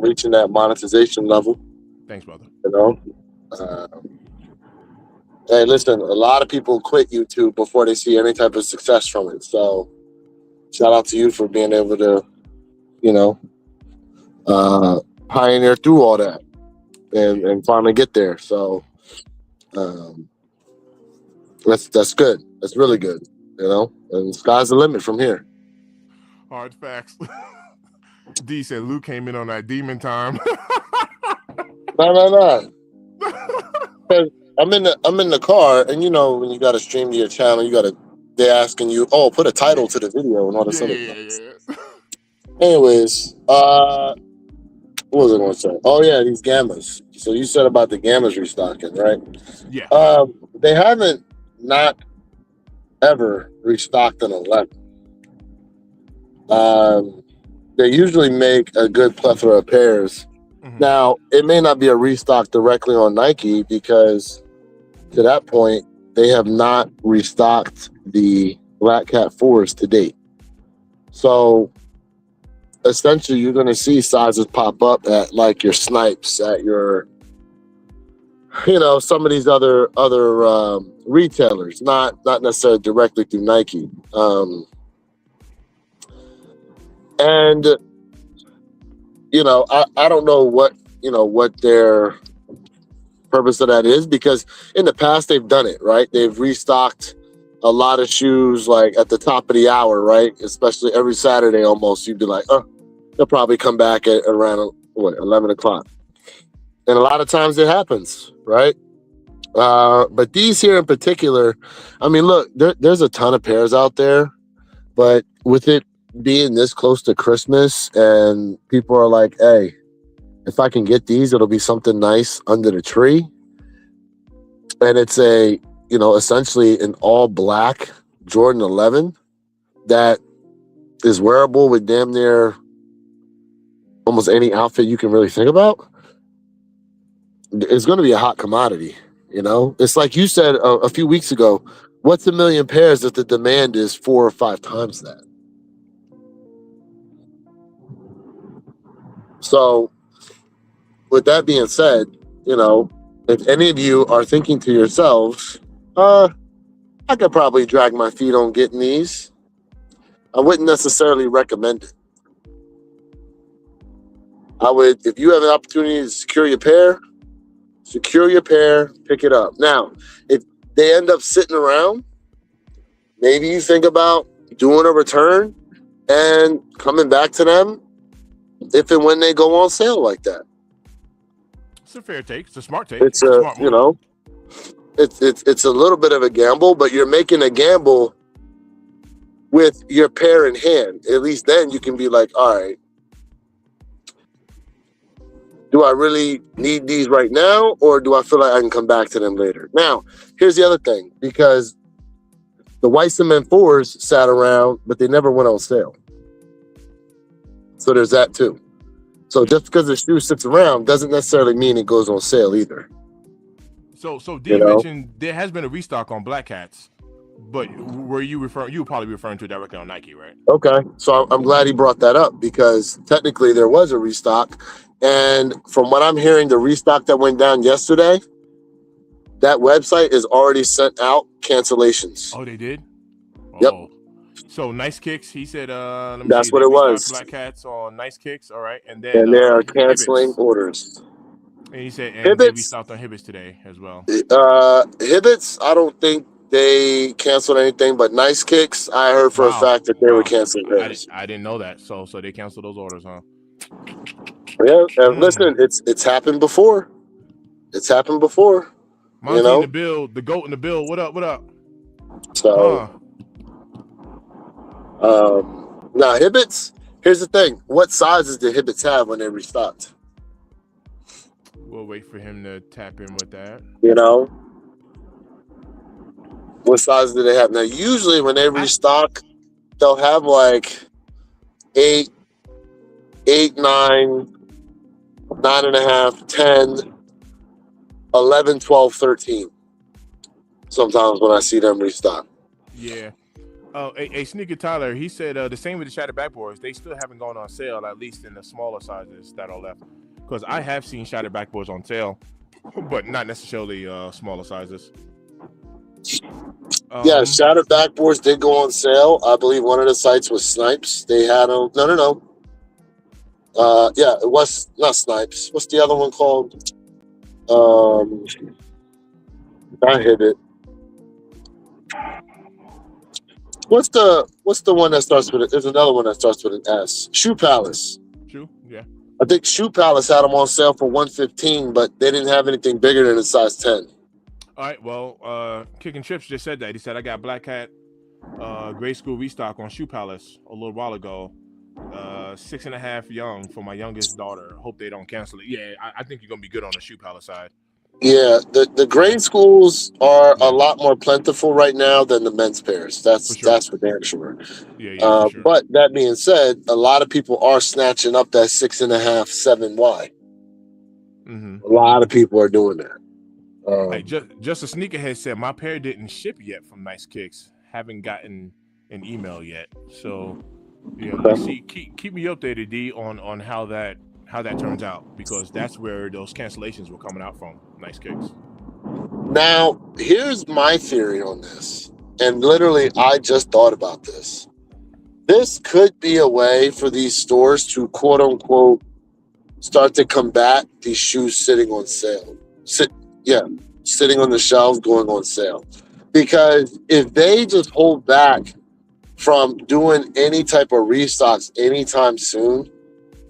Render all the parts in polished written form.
reaching that monetization level. Thanks, brother. You know, uh, hey, listen, a lot of people quit YouTube before they see any type of success from it. So, shout out to you for being able to, you know, uh, pioneer through all that and finally get there. So, um, that's good. That's really good. You know, and sky's the limit from here. Hard facts. D said Luke came in on that demon time. No. I'm in the car, and you know when you got to stream to your channel, they're asking you, oh, put a title to the video and all this other stuff. Anyways, what was I going to say? Oh yeah, these gammas. So you said about the gammas restocking, right? Yeah. They haven't not ever restocked an 11. They usually make a good plethora of pairs. Mm-hmm. Now, it may not be a restock directly on Nike because to that point, they have not restocked the Black Cat 4s to date. So essentially, you're going to see sizes pop up at like your Snipes, at your, you know, some of these other retailers, not necessarily directly through Nike. And you know, I don't know what their purpose of that is, because in the past they've done it, right? They've restocked a lot of shoes like at the top of the hour, right? Especially every Saturday almost. You'd be like, oh, they'll probably come back at around 11 o'clock. And a lot of times it happens, right? But these here in particular, I mean, look, there's a ton of pairs out there, but with it being this close to Christmas and people are like, hey, if I can get these, it'll be something nice under the tree. And it's a, you know, essentially an all black Jordan 11 that is wearable with damn near almost any outfit you can really think about. It's going to be a hot commodity. You know, it's like you said a few weeks ago, what's a million pairs if the demand is 4 or 5 times that? So with that being said, you know, if any of you are thinking to yourselves, I could probably drag my feet on getting these, I wouldn't necessarily recommend it. I would, if you have an opportunity to secure your pair, pick it up. Now, if they end up sitting around, maybe you think about doing a return and coming back to them if and when they go on sale like that. It's a fair take. It's a smart take. It's a, you know, it's a little bit of a gamble, but you're making a gamble with your pair in hand. At least then you can be like, all right, do I really need these right now, or do I feel like I can come back to them later? Now, here's the other thing, because the white cement 4s sat around, but they never went on sale. So there's that too. So just because the shoe sits around doesn't necessarily mean it goes on sale either. So D mentioned there has been a restock on Black Cats, but were you referring? You were probably referring to it directly on Nike, right? Okay, so I'm glad he brought that up, because technically there was a restock, and from what I'm hearing, the restock that went down yesterday, that website is already sent out cancellations. Oh, they did? Yep. Oh. So Nice Kicks, he said, that's what it was. Black Cats on Nice Kicks, all right, and they are canceling orders. And he said, and they restocked on Hibbets today as well. Hibbets, I don't think they canceled anything, but Nice Kicks, I heard for a fact that they were canceling theirs. I didn't know that, so they canceled those orders, huh? Yeah, and listen, it's happened before. It's happened before. Monty, you know? In the build, the goat in the build. What up? So, now Hibbets. Here's the thing: what sizes did Hibbets have when they restocked? We'll wait for him to tap in with that. You know, what sizes do they have now? Usually, when they restock, they'll have like 8, 9, 9.5, 10, 11, 12, 13. Sometimes when I see them restock. Yeah. Oh, a Sneaker Tyler, he said the same with the Shattered Backboards. They still haven't gone on sale, at least in the smaller sizes that are left. Because I have seen Shattered Backboards on sale, but not necessarily smaller sizes. Yeah, Shattered Backboards did go on sale. I believe one of the sites was Snipes. They had them. No. Yeah, it was not Snipes. What's the other one called? I hit it. What's the one that starts with it? There's another one that starts with an S. Shoe Palace. Shoe, yeah. I think Shoe Palace had them on sale for $115, but they didn't have anything bigger than a size 10. All right, well, Kicking Chips just said that. He said I got Black Hat grade school restock on Shoe Palace a little while ago. 6.5 young for my youngest daughter. Hope they don't cancel it. Yeah, I think you're gonna be good on the Shoe Palace side. Yeah, the grade schools are a lot more plentiful right now than the men's pairs. That's for damn sure. Yeah, for sure. But that being said, a lot of people are snatching up that 6.5, 7Y. Mm-hmm. A lot of people are doing that. Hey, just a sneakerhead said my pair didn't ship yet from Nice Kicks. Haven't gotten an email yet. So yeah, let's see. Keep me updated, D, on how that turns out, because that's where those cancellations were coming out from. Nice Kicks. Now, here's my theory on this. And literally, I just thought about this. This could be a way for these stores to, quote unquote, start to combat these shoes sitting on sale. Sitting on the shelves, going on sale. Because if they just hold back from doing any type of restocks anytime soon,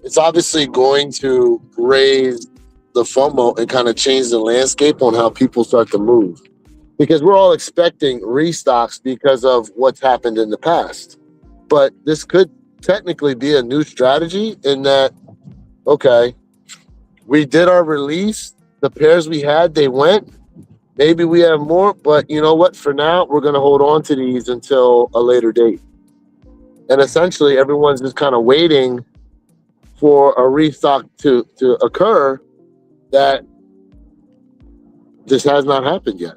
it's obviously going to raise the FOMO and kind of change the landscape on how people start to move. Because we're all expecting restocks because of what's happened in the past. But this could technically be a new strategy in that, okay, we did our release, the pairs we had, they went. Maybe we have more, but you know what? For now, we're going to hold on to these until a later date. And essentially, everyone's just kind of waiting for a restock to occur that just has not happened yet.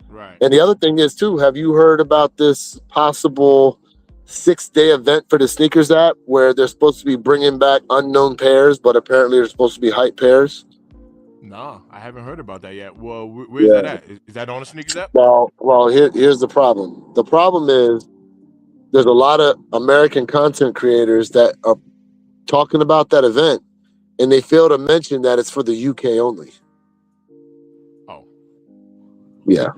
Right. And the other thing is, too, have you heard about this possible 6-day event for the Sneakers app where they're supposed to be bringing back unknown pairs, but apparently they're supposed to be hype pairs? No, I haven't heard about that yet. Well, where's that at? Is that on the Sneakers app? Well, here's the problem. The problem is there's a lot of American content creators that are talking about that event, and they fail to mention that it's for the UK only. Oh. Yeah.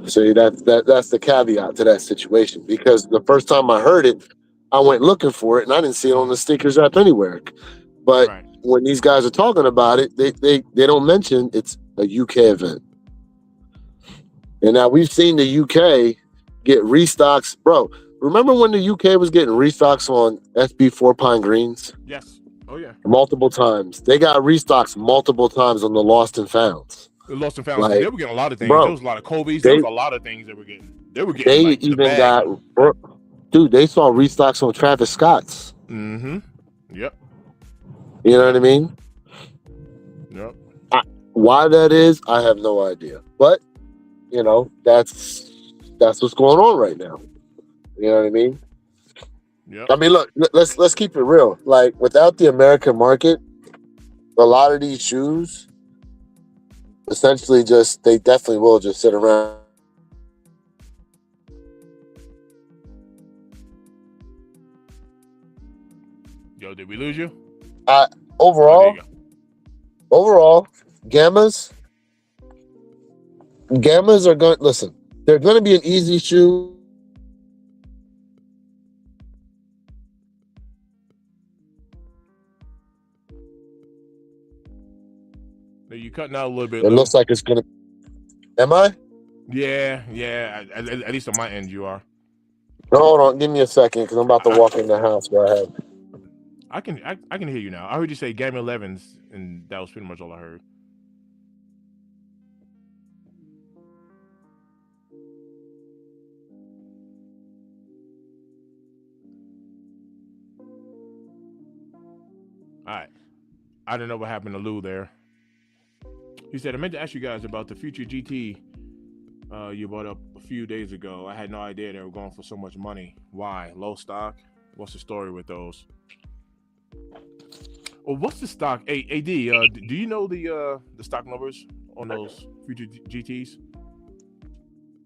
See, that's the caveat to that situation, because the first time I heard it, I went looking for it, and I didn't see it on the Sneakers app anywhere. But when these guys are talking about it, they don't mention it's a UK event. And now we've seen the UK get restocks. Bro, remember when the UK was getting restocks on SB4 Pine Greens? Yes. Oh, yeah. Multiple times. They got restocks multiple times on the Lost and Founds. The Lost and Founds. Like, they were getting a lot of things. Bro, there was a lot of Kobe's. There was a lot of things they were getting. They like even got, dude, they saw restocks on Travis Scott's. Mm-hmm. Yep. You know what I mean? Yep. Why that is, I have no idea. But, you know, that's what's going on right now. You know what I mean? Yeah. I mean, look, let's keep it real. Like, without the American market, a lot of these shoes essentially they definitely will just sit around. Yo, did we lose you? Overall, Gammas are going. Listen, they're going to be an easy shoe. You cutting out a little bit. It looks like it's going to. Am I? Yeah. At least on my end, you are. Hold on, give me a second, because I'm about to walk in the house where I have. I can hear you now. I heard you say Gamma 11s, and that was pretty much all I heard. All right. I don't know what happened to Lou there. He said, I meant to ask you guys about the future GT you brought up a few days ago. I had no idea they were going for so much money. Why? Low stock? What's the story with those? Well, what's the stock? Hey, AD, do you know the stock numbers on those future GTs?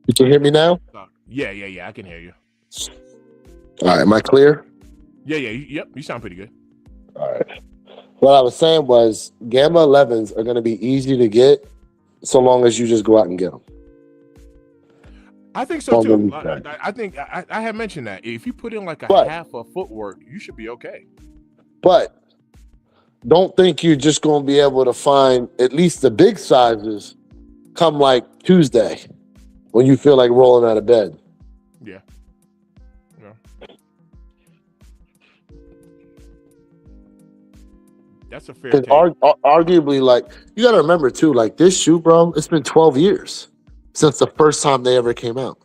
You can hear me now? Yeah. I can hear you. All right, am I clear? Yeah. Yep. You sound pretty good. All right. What I was saying was Gamma 11s are going to be easy to get so long as you just go out and get them. I think so too. I think I had mentioned that if you put in like half a footwork, you should be okay. But don't think you're just going to be able to find at least the big sizes come like Tuesday when you feel like rolling out of bed. Yeah. That's a fair take. Arguably, like, you got to remember too, like this shoe, bro, it's been 12 years since the first time they ever came out.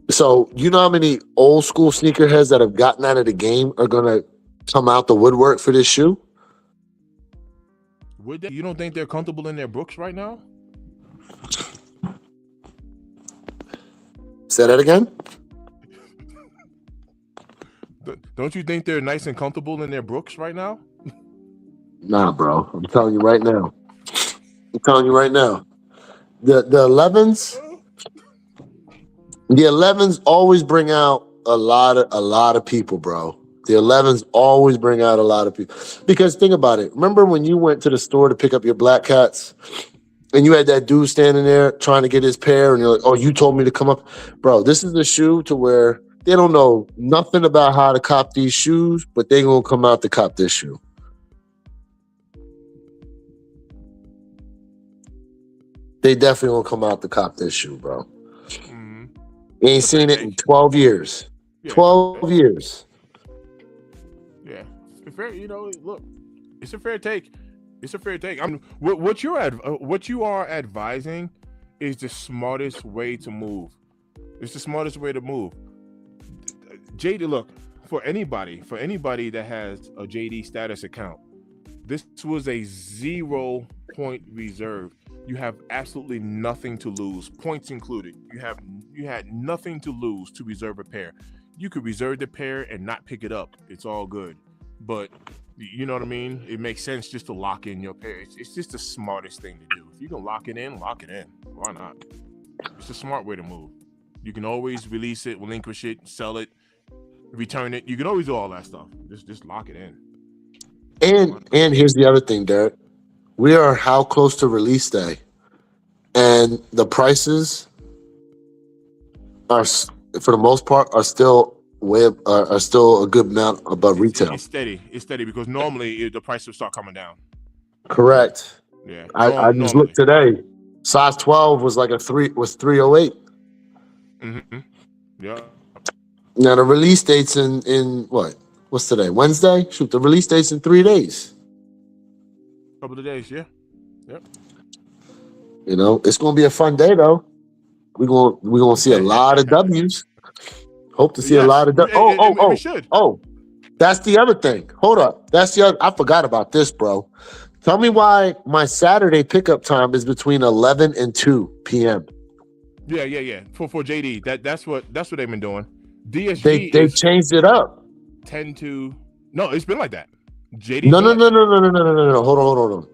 So you know how many old school sneakerheads that have gotten out of the game are going to come out the woodwork for this shoe? Would they? You don't think they're comfortable in their Brooks right now? Say that again? Don't you think they're nice and comfortable in their Brooks right now? Nah, bro. I'm telling you right now. The 11s always bring out a lot of people, bro. The 11s always bring out a lot of people. Because think about it. Remember when you went to the store to pick up your Black Cats and you had that dude standing there trying to get his pair and you're like, oh, you told me to come up? Bro, this is the shoe to where they don't know nothing about how to cop these shoes, but they gonna come out to cop this shoe. They definitely gonna come out to cop this shoe, bro. Mm-hmm. You ain't seen it in 12 years. Yeah. 12 years. Yeah. Fair, look, it's a fair take. What you are advising is the smartest way to move. It's the smartest way to move. JD, look, for anybody that has a JD status account, this was a 0-point reserve. You have absolutely nothing to lose, points included. You had nothing to lose to reserve a pair. You could reserve the pair and not pick it up. It's all good. But you know what I mean? It makes sense just to lock in your pair. It's just the smartest thing to do. If you can lock it in, lock it in. Why not? It's a smart way to move. You can always release it, relinquish it, sell it, return it. You can always do all that stuff. Just lock it in. And here's the other thing, Derek. We are how close to release day, and the prices are, for the most part, are still a good amount above retail. It's steady because normally the price will start coming down. Correct. Yeah. I just looked today. Size 12 was like was 308. Mm-hmm. Yeah. Now the release date's in what? What's today? Wednesday? Shoot, the release date's in 3 days. Couple of days, yeah. Yep. It's gonna be a fun day though. We're gonna see a lot of W's. Hope to see a lot of W's. That's the other thing. Hold up. I forgot about this, bro. Tell me why my Saturday pickup time is between 11 and 2 p.m. Yeah. For JD, that's what they've been doing. DSG they changed it up. 10 to no, it's been like that. JD. No. Hold on.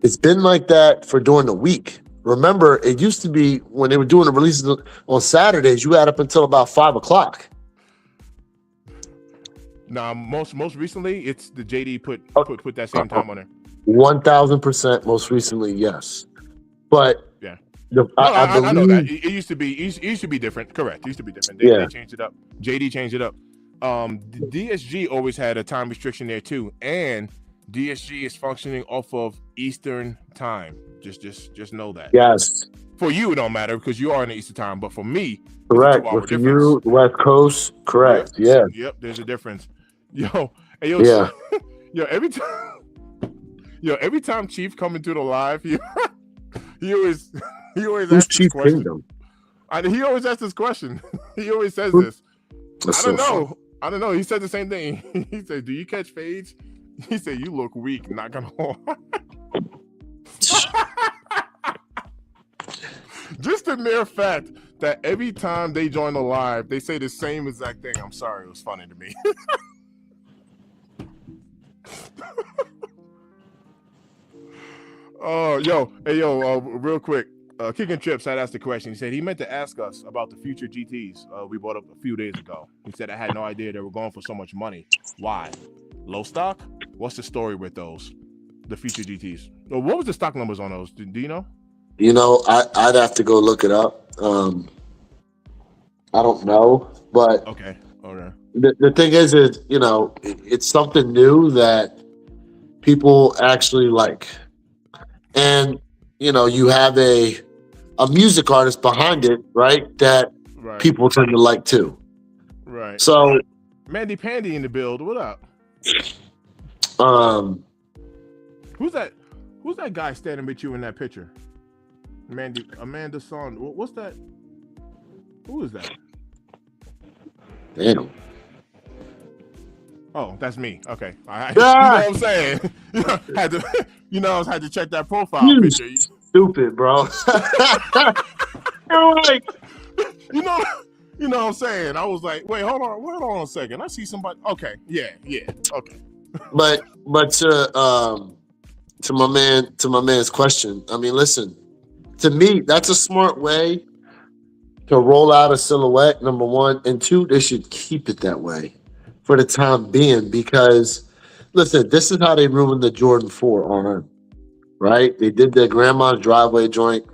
It's been like that for during the week. Remember, it used to be when they were doing the releases on Saturdays, you had up until about 5 o'clock. Nah, most recently, it's the JD put that same time on there. 1,000% most recently, yes. But yeah, I believe, I know that it used to be different. Correct, it used to be different. They changed it up. JD changed it up. The DSG always had a time restriction there too, and DSG is functioning off of Eastern time. Just know that. Yes. For you, it don't matter because you are in the Eastern time, but for me, correct. But for you, West Coast, correct. Yep. Yeah. Yep. There's a difference. Yeah. Every time Chief come into the live, he always asks Chief this question. Kingdom? He always asks this question. He always says this. That's I don't know. He said the same thing. He said, "Do you catch fades?" He said, "You look weak." Not gonna lie. the mere fact that every time they join the live, they say the same exact thing. I'm sorry, it was funny to me. Oh, real quick. Kicking Trips had asked the question. He said he meant to ask us about the future GTs we bought up a few days ago. He said I had no idea they were going for so much money. Why? Low stock? What's the story with those? The future GTs. What was the stock numbers on those? Do you know? You know, I'd have to go look it up. I don't know, but Okay. the thing is, you know, it's something new that people actually like, and you know, you have a music artist behind it, right? That Right. people tend to like too. Right. So, Mandy Pandy in the build. What up? Who's that guy standing with you in that picture? Amanda Son. What's that? Who is that? damn. Oh, that's me. Okay. Ah! You know what I'm saying? had to check that profile You picture. stupid, bro. You're like, You know what I'm saying? I was like, wait, hold on a second. I see somebody. Okay, yeah, okay. but to my man's question, I mean, listen, to me, that's a smart way to roll out a silhouette, number one, and two, they should keep it that way for the time being, because listen, this is how they ruined the Jordan 4 on, right? They did their grandma's driveway joint.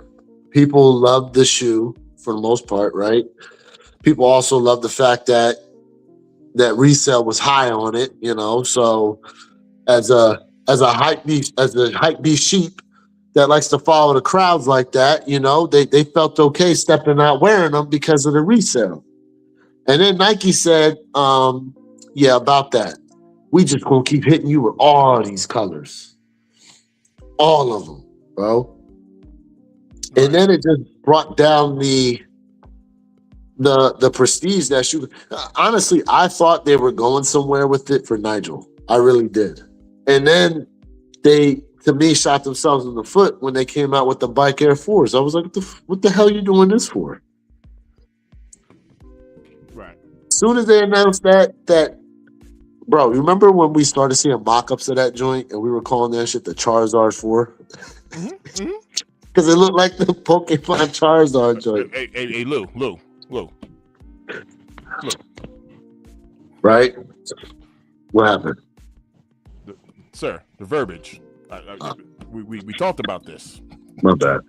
People loved the shoe for the most part, right? People also love the fact that resale was high on it, you know. So as a hype beast sheep that likes to follow the crowds like that, you know, they felt okay stepping out wearing them because of the resale. And then Nike said, yeah, about that. We just gonna keep hitting you with all these colors. All of them, bro. Right. And then it just brought down the prestige that shoe. Honestly, I thought they were going somewhere with it for Nigel. I really did. And then they, to me, shot themselves in the foot when they came out with the Bike Air 4s. I was like, what the hell are you doing this for? Right. As soon as they announced that, bro, you remember when we started seeing mock-ups of that joint and we were calling that shit the Charizard 4? Mm-hmm. Because it looked like the Pokemon Charizard joint. Hey, Lou. Right? What happened? Sir, the verbiage. We talked about this. My bad.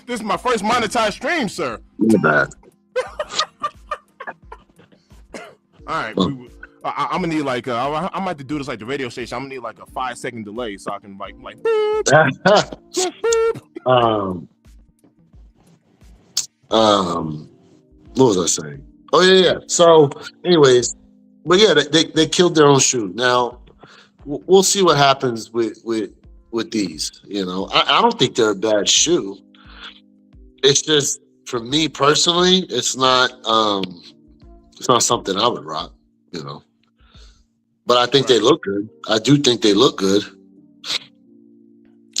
This is my first monetized stream, sir. My bad. All right. I'm gonna need like I'm gonna have to do this like the radio station. I'm gonna need like a 5-second delay so I can like boop, boop. What was I saying? Oh yeah. So, anyways, but yeah, they killed their own shoe. Now we'll see what happens with these. You know, I don't think they're a bad shoe. It's just for me personally, it's not something I would rock. You know, but I think they look good. I do think they look good.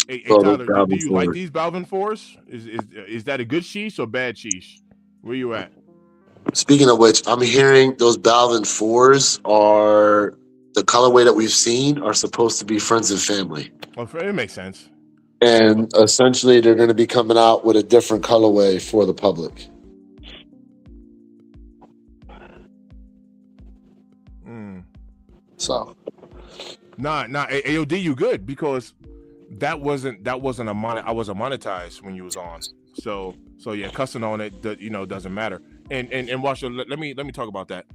Hey Tyler, do you like these Balvin 4s? Is that a good sheesh or bad sheesh? Where you at? Speaking of which, I'm hearing those Balvin 4s are the colorway that we've seen are supposed to be friends and family. Well, it makes sense. And essentially, they're going to be coming out with a different colorway for the public. So, nah, AOD, you good because that wasn't I wasn't monetized when you was on. So yeah, cussing on it, doesn't matter. And watch. Let me talk about that.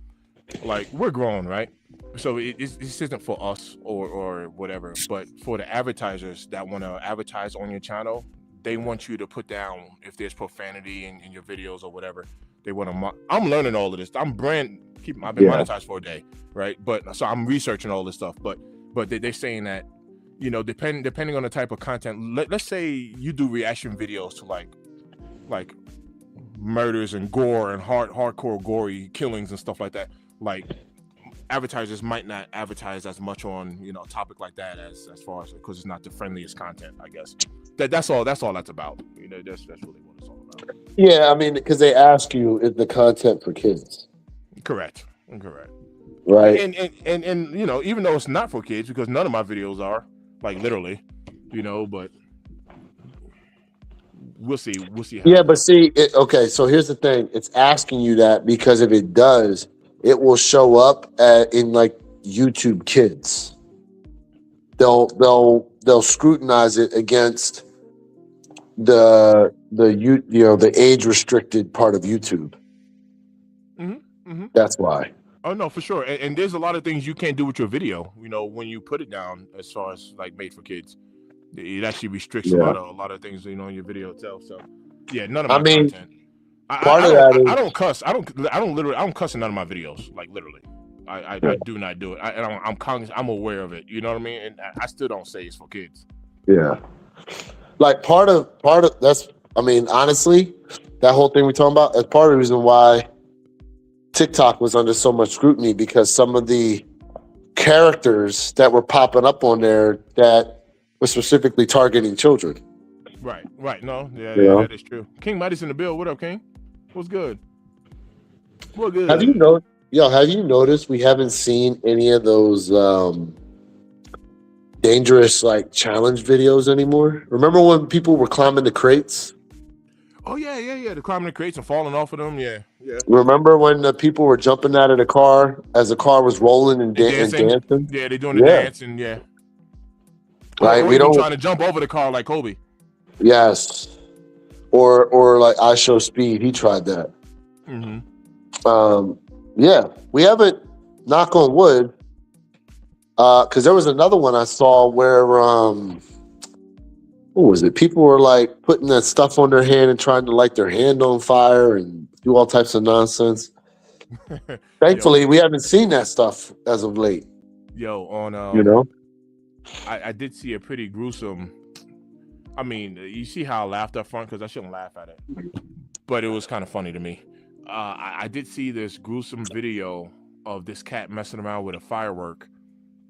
Like, we're grown, right? So this isn't for us or whatever, but for the advertisers that want to advertise on your channel, they want you to put down if there's profanity in your videos or whatever. They want to. I'm learning all of this. I've been monetized for a day, right? But so I'm researching all this stuff. But they're saying that, depending on the type of content. Let's say you do reaction videos to like murders and gore and hardcore gory killings and stuff like that. Like, advertisers might not advertise as much on a topic like that as far as, because it's not the friendliest content, I guess. That's all that's about. That's really what it's all about. Yeah, I mean, because they ask you is the content for kids, Correct. right? And you know, even though it's not for kids, because none of my videos are, like, literally, you know, but we'll see how Yeah, it but goes. see, okay. So here's the thing: it's asking you that because if it does, it will show up in like YouTube Kids. They'll scrutinize it against the age restricted part of YouTube. Mm-hmm. That's why. Oh no, for sure. And there's a lot of things you can't do with your video. You know, when you put it down, as far as like made for kids, it actually restricts a Yeah. lot of things, you know, in your video itself. So yeah, none of I my mean, content. part of that I is don't cuss. I don't cuss in none of my videos. Like, literally, I do not do it. And I'm aware of it. You know what I mean? And I still don't say it's for kids. yeah. Like part of that's. I mean, honestly, that whole thing we're talking about is part of the reason why TikTok was under so much scrutiny because some of the characters that were popping up on there that were specifically targeting children. Right. No, yeah, You yeah, know? that is true. King Midas in the bill. What up, King? What's good? What Have you good? know? Yo, have you noticed we haven't seen any of those dangerous like challenge videos anymore? Remember when people were climbing the crates? Oh yeah. The climbing the crates and falling off of them. Yeah. Remember when the people were jumping out of the car as the car was rolling and, And and dancing. dancing? Yeah, they're doing the Yeah, dance and yeah. right. Or We even don't. trying to jump over the car like Kobe. Yes, or like I Show Speed. He tried that. Mm-hmm. Yeah, we haven't. Knock on wood. Because there was another one I saw where what was it? People were like putting that stuff on their hand and trying to light their hand on fire and do all types of nonsense. Thankfully, we haven't seen that stuff as of late. On You know? I did see a pretty gruesome. I mean, you see how I laughed up front because I shouldn't laugh at it, but it was kind of funny to me. I did see this gruesome video of this cat messing around with a firework,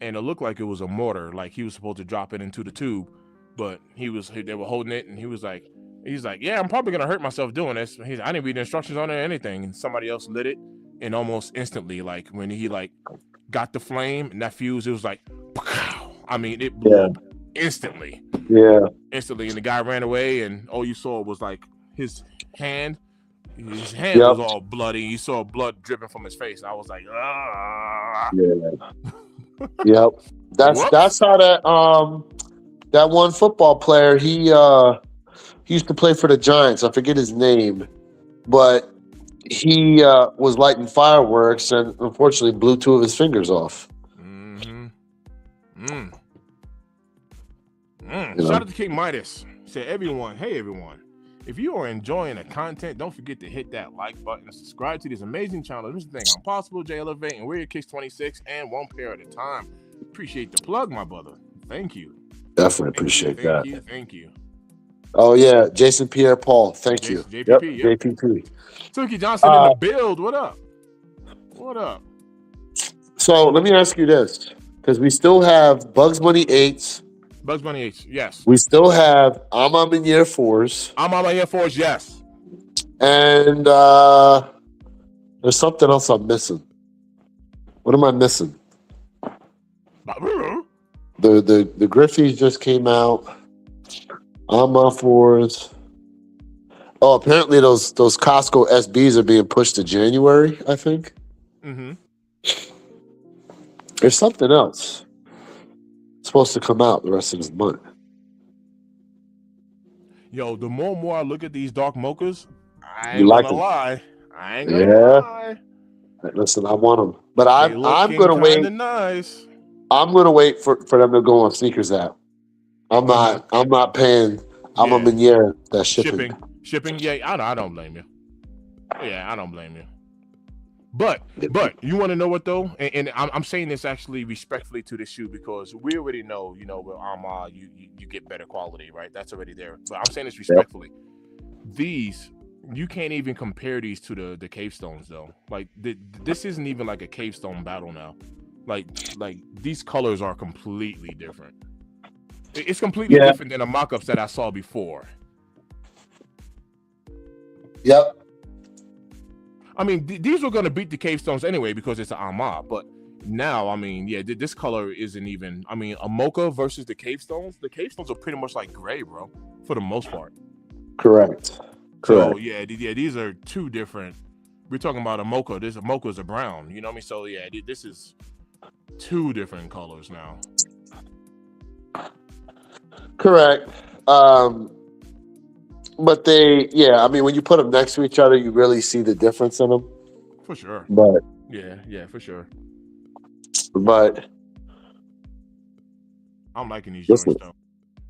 and it looked like it was a mortar. Like he was supposed to drop it into the tube, but they were holding it, and he's like, yeah, I'm probably gonna hurt myself doing this. I didn't read the instructions on it or anything, and somebody else lit it, and almost instantly, like when he like got the flame and that fuse, it was like, pow! I mean, it blew up instantly. Yeah. Instantly, and the guy ran away, and all you saw was like his hand. His hand was all bloody. You saw blood dripping from his face. I was like, ah. Yeah. Yep. That's how that one football player he used to play for the Giants. I forget his name, but he was lighting fireworks and unfortunately blew two of his fingers off. Shout out to King Midas. Said, hey everyone. If you are enjoying the content, don't forget to hit that like button and subscribe to this amazing channel. This is the thing. I'm Possible, J Elevate, and we're your Kicks 26 and one pair at a time. Appreciate the plug, my brother. Thank you. Definitely appreciate that. Thank you. Oh yeah, Jason Pierre Paul. Thank you. JPP. Yep. JPP. Tookie Johnson in the build. What up? So let me ask you this, because we still have Bugs Bunny 8s. Bugs Bunny 8s, yes. We still have I'm in Year 4s. I'm on my Year 4s, yes. And there's something else I'm missing. What am I missing? The Griffies just came out. I'm on 4s. Oh, apparently those Costco SBs are being pushed to January, I think. Mm-hmm. There's something else supposed to come out the rest of this month. Yo, the more and more I look at these dark mochas, I ain't gonna lie. Listen, I want them, but I'm gonna wait. Nice. I'm gonna wait for them to go on Sneakers app. I'm not paying. I'm a Meniere that shipping. Yeah, I don't blame you. Yeah, I don't blame you. But you want to know what though? And I'm saying this actually respectfully to the shoe because we already know, with Armand, you get better quality, right? That's already there. But I'm saying this respectfully. Yep. These, you can't even compare these to the Cave Stones though. Like this isn't even like a Cave Stone battle now. Like these colors are completely different. It's completely different than the mock-ups that I saw before. Yep. I mean, these were going to beat the Cave Stones anyway because it's an Armor, but now, I mean, yeah, this color isn't even. I mean, a Mocha versus the Cave Stones. The Cave Stones are pretty much like gray, bro, for the most part. Correct. So yeah, these are two different. We're talking about a Mocha. This a Mocha is a brown. You know what I mean? So yeah, this is two different colors now. Correct. But I mean, when you put them next to each other, you really see the difference in them. For sure. But yeah, for sure. But I'm liking these joints though.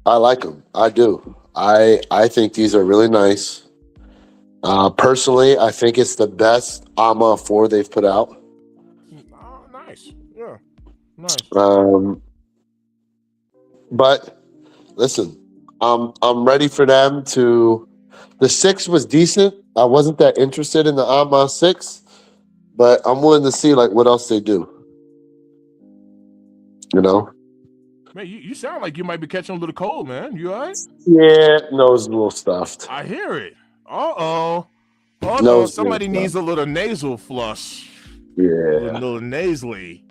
I like them. I do. I think these are really nice. Personally, I think it's the best Armor 4 they've put out. Oh, nice. Yeah. Nice. But listen, I'm ready for them to. The 6 was decent. I wasn't that interested in the Armor 6, but I'm willing to see like what else they do. You know? Man, you sound like you might be catching a little cold, man. You all right? Yeah, nose a little stuffed. I hear it. Oh no, Nose somebody needs a little nasal flush. Yeah. A little nasally.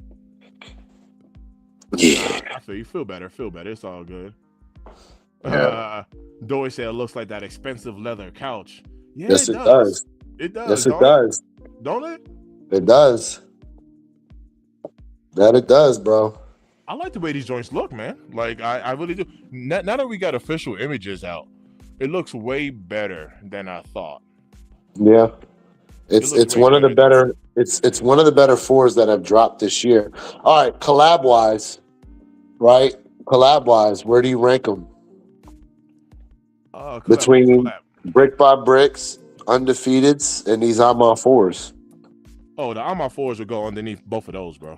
Yeah. I feel better. It's all good. Yeah. Dory said it looks like that expensive leather couch. Yeah, Yes, it does. It does. Yes, it does. Don't it? It does. That it does, bro. I like the way these joints look, man. Like I really do. Now that we got official images out, it looks way better than I thought. Yeah. It's one of the better it's one of the better 4s that have dropped this year. All right, collab wise, where do you rank them? Between Brick by Bricks, Undefeateds, and these Armor 4s. Oh, the Armor 4s will go underneath both of those, bro.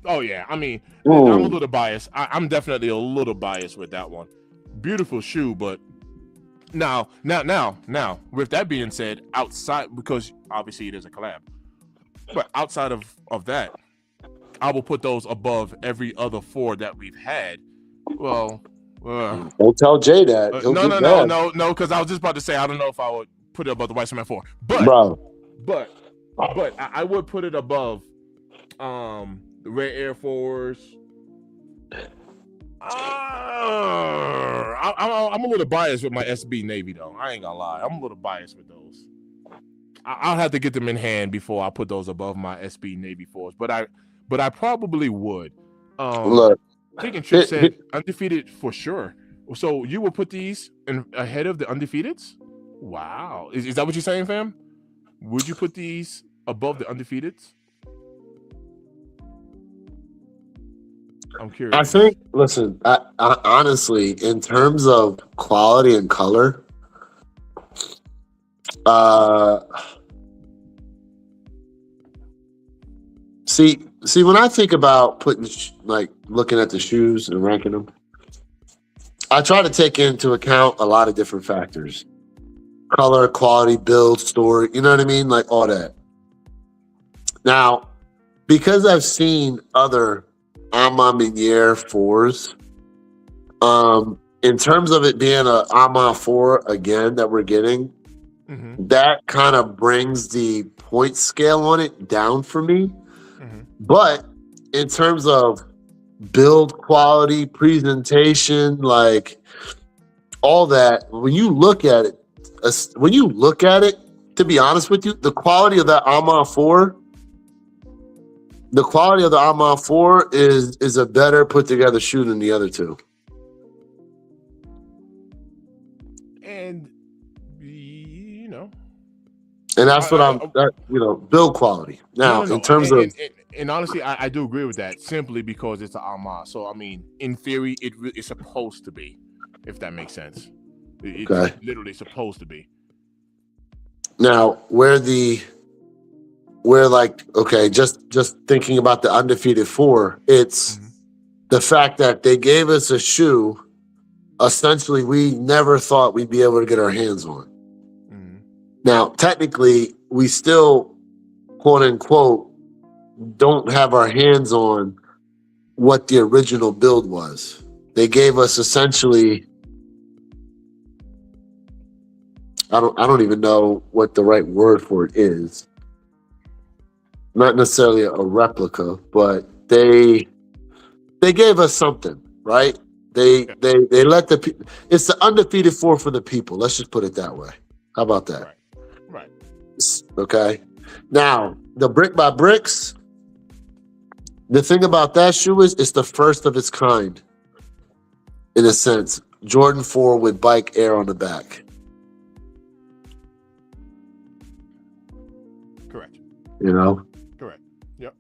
Oh yeah, I mean, I'm a little biased. I'm definitely a little biased with that one. Beautiful shoe, but now. With that being said, outside, because obviously it is a collab, but outside of that, I will put those above every other 4 that we've had. Well, don't tell Jay that. No, because I was just about to say I don't know if I would put it above the White Cement 4, but I would put it above the Red Air Force. I'm a little biased with my SB Navy though. I ain't gonna lie, I'm a little biased with those. I'll have to get them in hand before I put those above my SB Navy 4s. But I probably would. Look, Taking Trip said Undefeated for sure. So you will put these ahead of the Undefeateds? Wow, is that what you're saying, fam? Would you put these above the Undefeateds? I'm curious. I think, listen, I honestly, in terms of quality and color, see, when I think about looking at the shoes and ranking them, I try to take into account a lot of different factors: color, quality, build, story. You know what I mean? Like all that. Now, because I've seen other Armor Miniere 4s, in terms of it being a Armor 4 again that we're getting, that kind of brings the point scale on it down for me. But in terms of build quality, presentation, like all that, when you look at it, to be honest with you, the quality of that Armor 4. The quality of the Armor 4 is a better put together shoe than the other 2. And you know, and that's build quality. Now, in terms of, and honestly, I do agree with that simply because it's an Armor. So I mean, in theory, it's supposed to be, if that makes sense. It's literally supposed to be. Now, just thinking about the Undefeated 4, it's the fact that they gave us a shoe essentially we never thought we'd be able to get our hands on. Now, technically, we still, quote unquote, don't have our hands on what the original build was. They gave us essentially I don't even know what the right word for it is. Not necessarily a replica, but they gave us something, right? Yeah. They let it's the undefeated four for the people. Let's just put it that way. How about that? Right. Right. Okay. Now the brick by bricks. The thing about that shoe is it's the first of its kind, in a sense. Jordan 4 with Bike Air on the back. Correct. You know. Correct. Yep.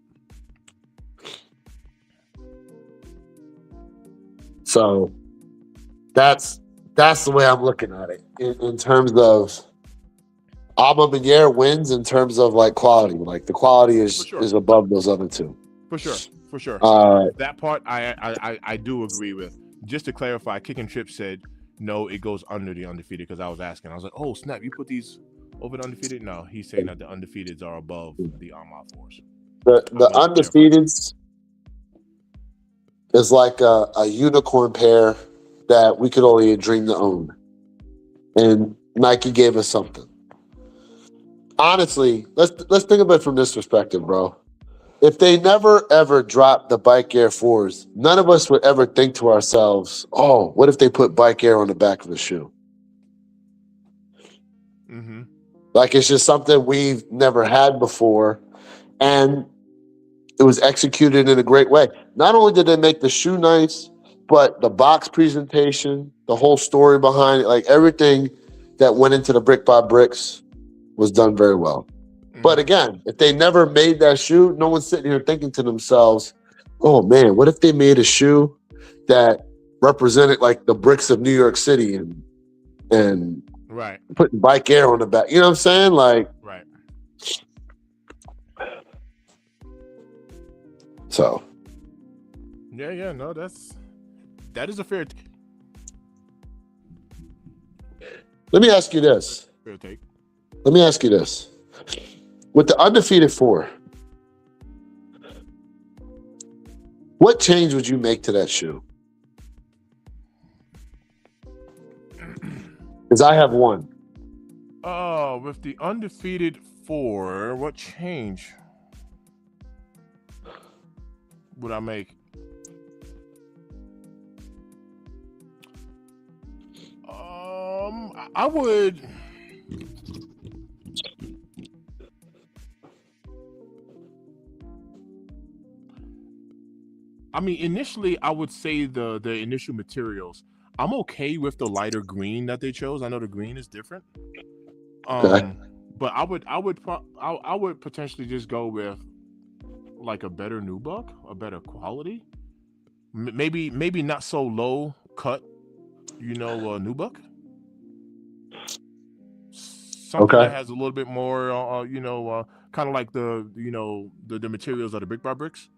So that's the way I'm looking at it in terms of Alma Meniere wins in terms of like quality. Like the quality For sure. is above those other two. For sure. For sure. That part I do agree with. Just to clarify, Kick and Trip said no, it goes under the undefeated because I was asking. I was like, oh snap, you put these over the undefeated? No, he's saying that the undefeateds are above the Armad Force. The undefeateds is like a unicorn pair that we could only dream to own. And Nike gave us something. Honestly, let's think of it from this perspective, bro. If they never ever dropped the Bike Air 4s, none of us would ever think to ourselves, oh, what if they put Bike Air on the back of the shoe? Mm-hmm. Like it's just something we've never had before. And it was executed in a great way. Not only did they make the shoe nice, but the box presentation, the whole story behind it, like everything that went into the brick by bricks was done very well. Mm-hmm. But again, if they never made that shoe, no one's sitting here thinking to themselves, oh man, what if they made a shoe that represented like the bricks of New York City and right, putting Bike Air on the back? You know what I'm saying? Like, right. So, yeah, no, that is a fair. Let me ask you this. Fair take. Let me ask you this: with the undefeated 4, what change would you make to that shoe? Because I have one. Oh, with the undefeated 4, what change would I make? I would. I mean, initially, I would say the initial materials. I'm okay with the lighter green that they chose. I know the green is different. Okay. But I would potentially just go with like a better nubuck, a better quality. Maybe not so low cut, nubuck. Something that has a little bit more, kind of like the materials of the brick by bricks.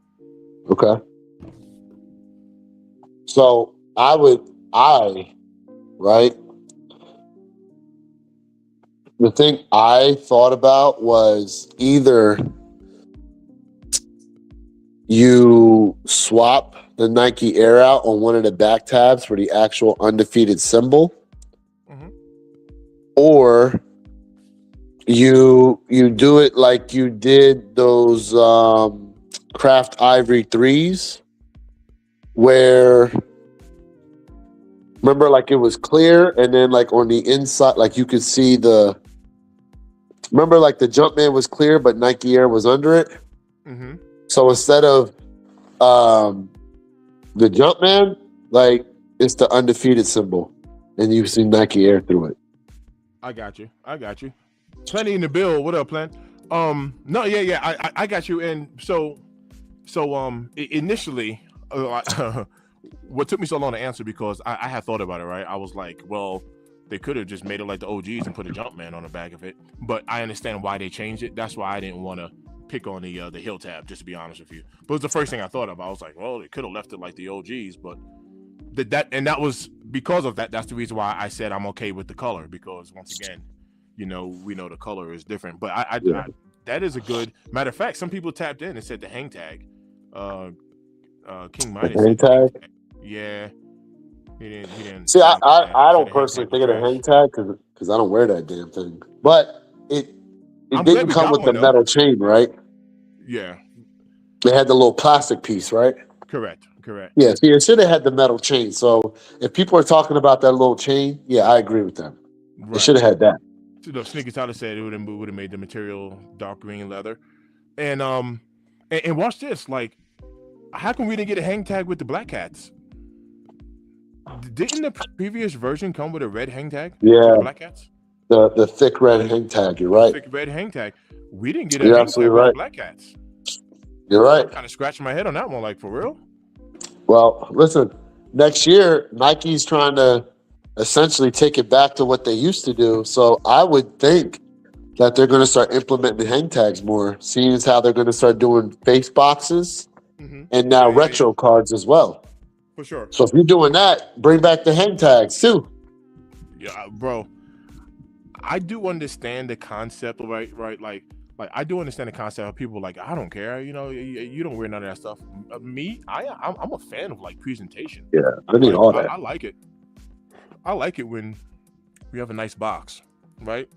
Okay. So right? The thing I thought about was either you swap the Nike Air out on one of the back tabs for the actual undefeated symbol, mm-hmm. or you do it like you did those Craft Ivory 3s, where remember like it was clear and then like on the inside like you could see remember like the Jumpman was clear but Nike Air was under it. Mm-hmm. So instead of the Jumpman, like it's the undefeated symbol and you see Nike Air through it. I got you. Plenty in the bill. What up, Plant? No, yeah, I got you. And so initially, what took me so long to answer because I had thought about it, right? I was like, well, they could have just made it like the OGs and put a Jumpman on the back of it. But I understand why they changed it. That's why I didn't want to pick on the heel tab, just to be honest with you. But it was the first thing I thought of. I was like, well, they could have left it like the OGs, but that was because of that. That's the reason why I said I'm okay with the color, because once again, we know the color is different. But I that is a good matter of fact. Some people tapped in and said the hang tag. King Midas. Hang tag? Yeah. He didn't See, like I said don't the hang personally tag was think of the trash. hang tag because I don't wear that damn thing. But it I'm glad didn't we come got with one the though. metal chain, right? Yeah, It had the little plastic piece, right? correct. Yeah, see, it should have had the metal chain. So if people are talking about that little chain, yeah, I agree with them. It Right. should have had that. So the Sneaker Tyler said it would have made the material dark green leather, and watch this. Like, how come we didn't get a hang tag with the Black Cats? Didn't the previous version come with a red hang tag for Yeah, the Black Cats? the thick red hang tag. You're right. Thick red hang tag. We didn't get a You're hang tag absolutely with the right. Black Cats. You're right. I'm kind of scratching my head on that one. Like, for real? Well, listen, next year Nike's trying to essentially take it back to what they used to do. So I would think that they're going to start implementing hang tags more, seeing as how they're going to start doing face boxes and now retro cards as well. For sure. So if you're doing that, bring back the hang tags too. Yeah, bro. I do understand the concept, right? Like I do understand the concept of people like, I don't care, you know, you don't wear none of that stuff. Me, I'm a fan of like presentation. Yeah, I need all that. I like it. I like it when we have a nice box, right?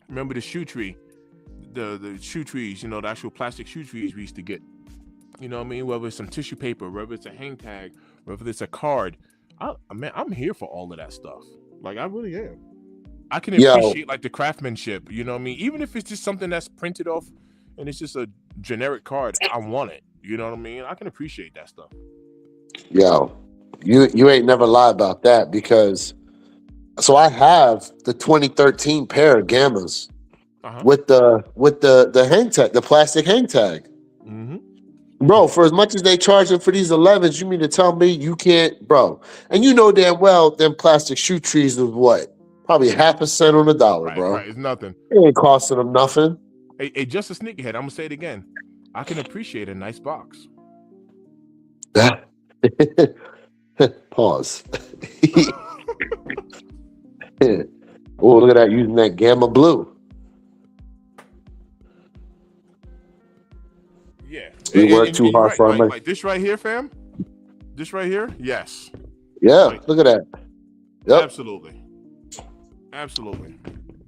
Remember the shoe tree, the shoe trees, you know, the actual plastic shoe trees we used to get. You know what I mean? Whether it's some tissue paper, whether it's a hang tag, whether it's a card. I'm here for all of that stuff. Like, I really am. I can appreciate like the craftsmanship, you know what I mean? Even if it's just something that's printed off and it's just a generic card, I want it. You know what I mean? I can appreciate that stuff. Yo, you ain't never lie about that because so I have the 2013 pair of Gammas with the hang tag, the plastic hang tag. Mm-hmm. Bro, for as much as they charging for these 11s, you mean to tell me you can't, bro? And you know damn well them plastic shoe trees was what? Probably half a cent on the dollar, bro. Right, it's nothing. It ain't costing them nothing. Hey, just a sneakerhead. I'm gonna say it again. I can appreciate a nice box. Pause. Oh, look at that, using that Gamma Blue. Yeah. We work too hard for our money. Like this right here, fam. This right here, yes. Yeah, look at that. Yep. Absolutely.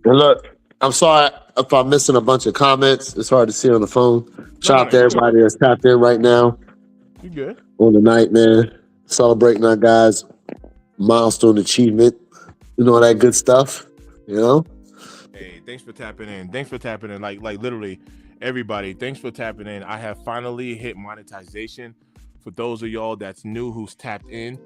And look, I'm sorry if I'm missing a bunch of comments. It's hard to see on the phone. Shout out to everybody that's tapped in right now. You good? On the night, man. Celebrating our guys' milestone achievement. You know, all that good stuff. You know? Hey, thanks for tapping in. Like literally, everybody, thanks for tapping in. I have finally hit monetization. For those of y'all that's new who's tapped in,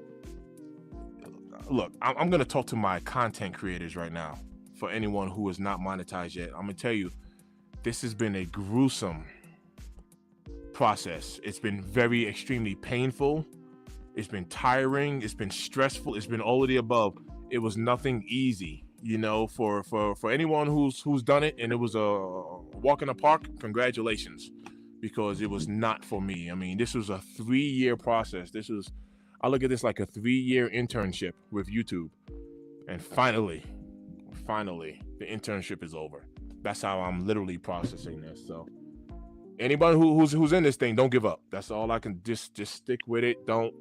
look, I'm going to talk to my content creators right now. For anyone who is not monetized yet, I'm going to tell you, this has been a gruesome process. It's been very extremely painful. It's been tiring. It's been stressful. It's been all of the above. It was nothing easy, you know, for anyone who's done it and it was a walk in the park. Congratulations, because it was not for me. I mean, this was a 3-year process. I look at this like a 3-year internship with YouTube, and finally, the internship is over. That's how I'm literally processing this. So, anybody who's in this thing, don't give up. That's all I can. Just stick with it. Don't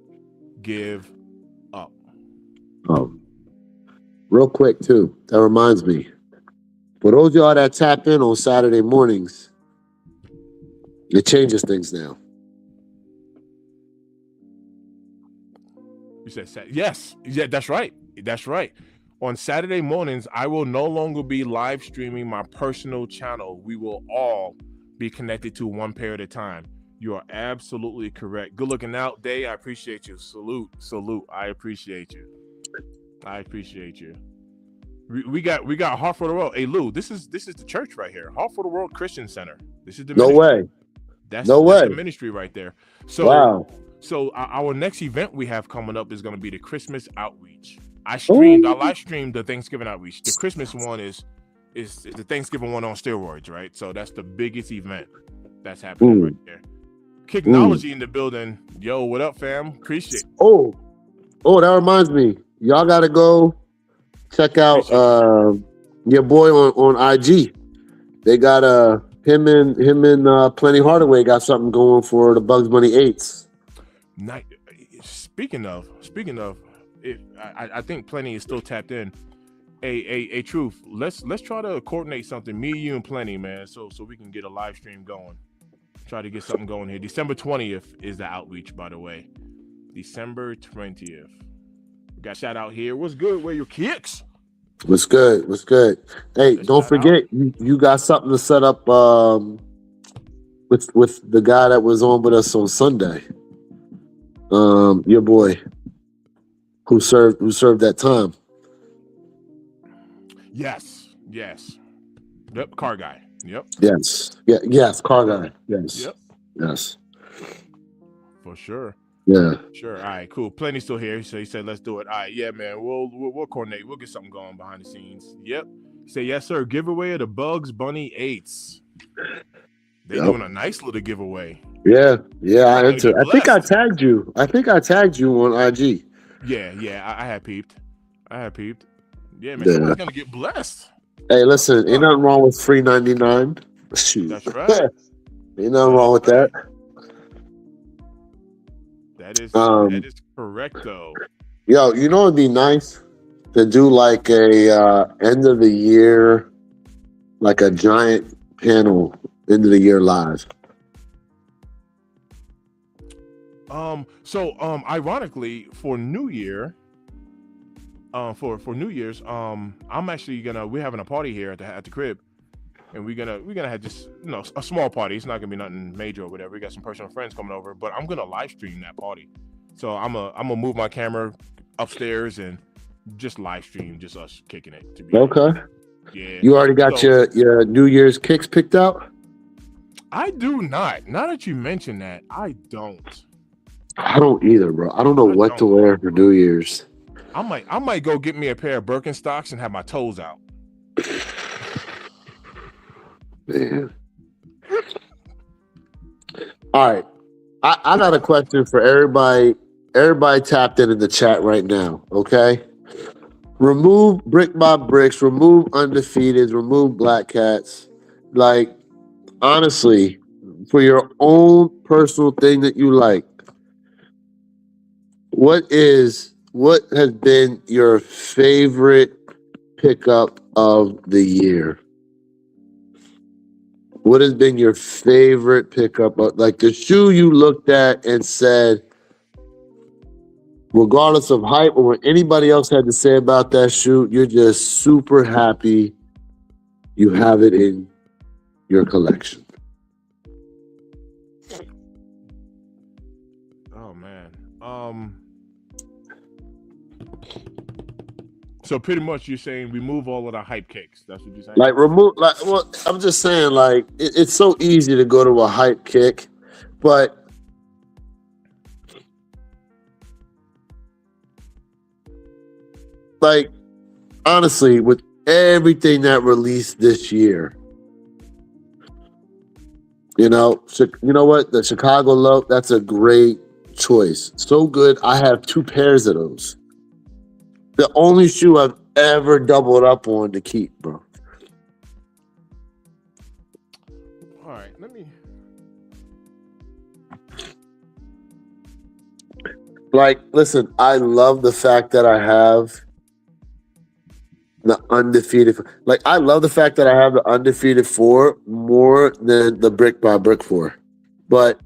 give up. Real quick too. That reminds me. For those of y'all that tap in on Saturday mornings, it changes things now. You said yes. Yeah, that's right. On Saturday mornings, I will no longer be live streaming my personal channel. We will all be connected to one pair at a time. You are absolutely correct. Good looking out, Day. I appreciate you. Salute. I appreciate you. We got Heart for the World. Hey Lou, this is the church right here. Heart for the World Christian Center. This is the ministry. No way. That's the ministry right there. So wow. So our next event we have coming up is going to be the Christmas outreach. I live streamed the Thanksgiving outreach. The Christmas one is the Thanksgiving one on steroids, right? So that's the biggest event that's happening right there. Kicknology in the building. Yo, what up, fam? Appreciate it. Oh, that reminds me. Y'all got to go check out your boy on IG. They got him and Plenty Hardaway got something going for the Bugs Bunny 8s. Speaking of, I think Plenty is still tapped in. A truth. Let's try to coordinate something. Me, you, and Plenty, man. So we can get a live stream going. Try to get something going here. December 20th is the outreach, by the way. December 20th. We got shout out here. What's good? Where your kicks? What's good? What's good? Hey, don't forget, you got something to set up with the guy that was on with us on Sunday. Your boy who served that time. Yes. Yep, car guy. Yep. Yes. Yeah. Yes. Car guy. Yes. Yep. Yes. For sure. Yeah. Sure. All right. Cool. Plenty's still here, so he said, "Let's do it." All right. Yeah, man. We'll coordinate. We'll get something going behind the scenes. Yep. Say yes, sir. Giveaway of the Bugs Bunny 8s. They doing a nice little giveaway. Yeah. I think I tagged you. On IG. Yeah. I had peeped. Yeah, man. Somebody's gonna get blessed. Hey, listen, ain't nothing wrong with free 99. Shoot. That's right. Ain't nothing wrong with that. That is correct, though. Yo, you know it'd be nice to do like a end of the year, like a giant panel end of the year live. Ironically, for New Year, for New Year's, I'm actually we're having a party here at the crib, and we're gonna have just a small party. It's not gonna be nothing major or whatever. We got some personal friends coming over, but I'm gonna live stream that party. So I'm gonna move my camera upstairs and just live stream just us kicking it. To be honest. Yeah. You already got your New Year's kicks picked out? I do not. Now that you mention that, I don't. I don't either, bro. I don't know what to wear for New Year's. I might go get me a pair of Birkenstocks and have my toes out. Man. All right. I got a question for everybody. Everybody tapped in the chat right now, okay? Remove Brick by Bricks, remove Undefeated, remove Black Cats. Like, honestly, for your own personal thing that you like, what has been your favorite pickup of the year? What has been your favorite pickup? Like the shoe you looked at and said, regardless of hype or what anybody else had to say about that shoe, you're just super happy you have it in your collection. Oh man. So pretty much you're saying remove all of the hype kicks. That's what you're saying? I'm just saying, like, it's so easy to go to a hype kick, but like, honestly, with everything that released this year, you know what? The Chicago Low, that's a great choice. So good. I have 2 pairs of those. The only shoe I've ever doubled up on to keep, bro. All right, let me. Like, listen, I love the fact that I have the Undefeated. Like, I love the fact that I have the Undefeated 4 more than the Brick by Brick 4. But,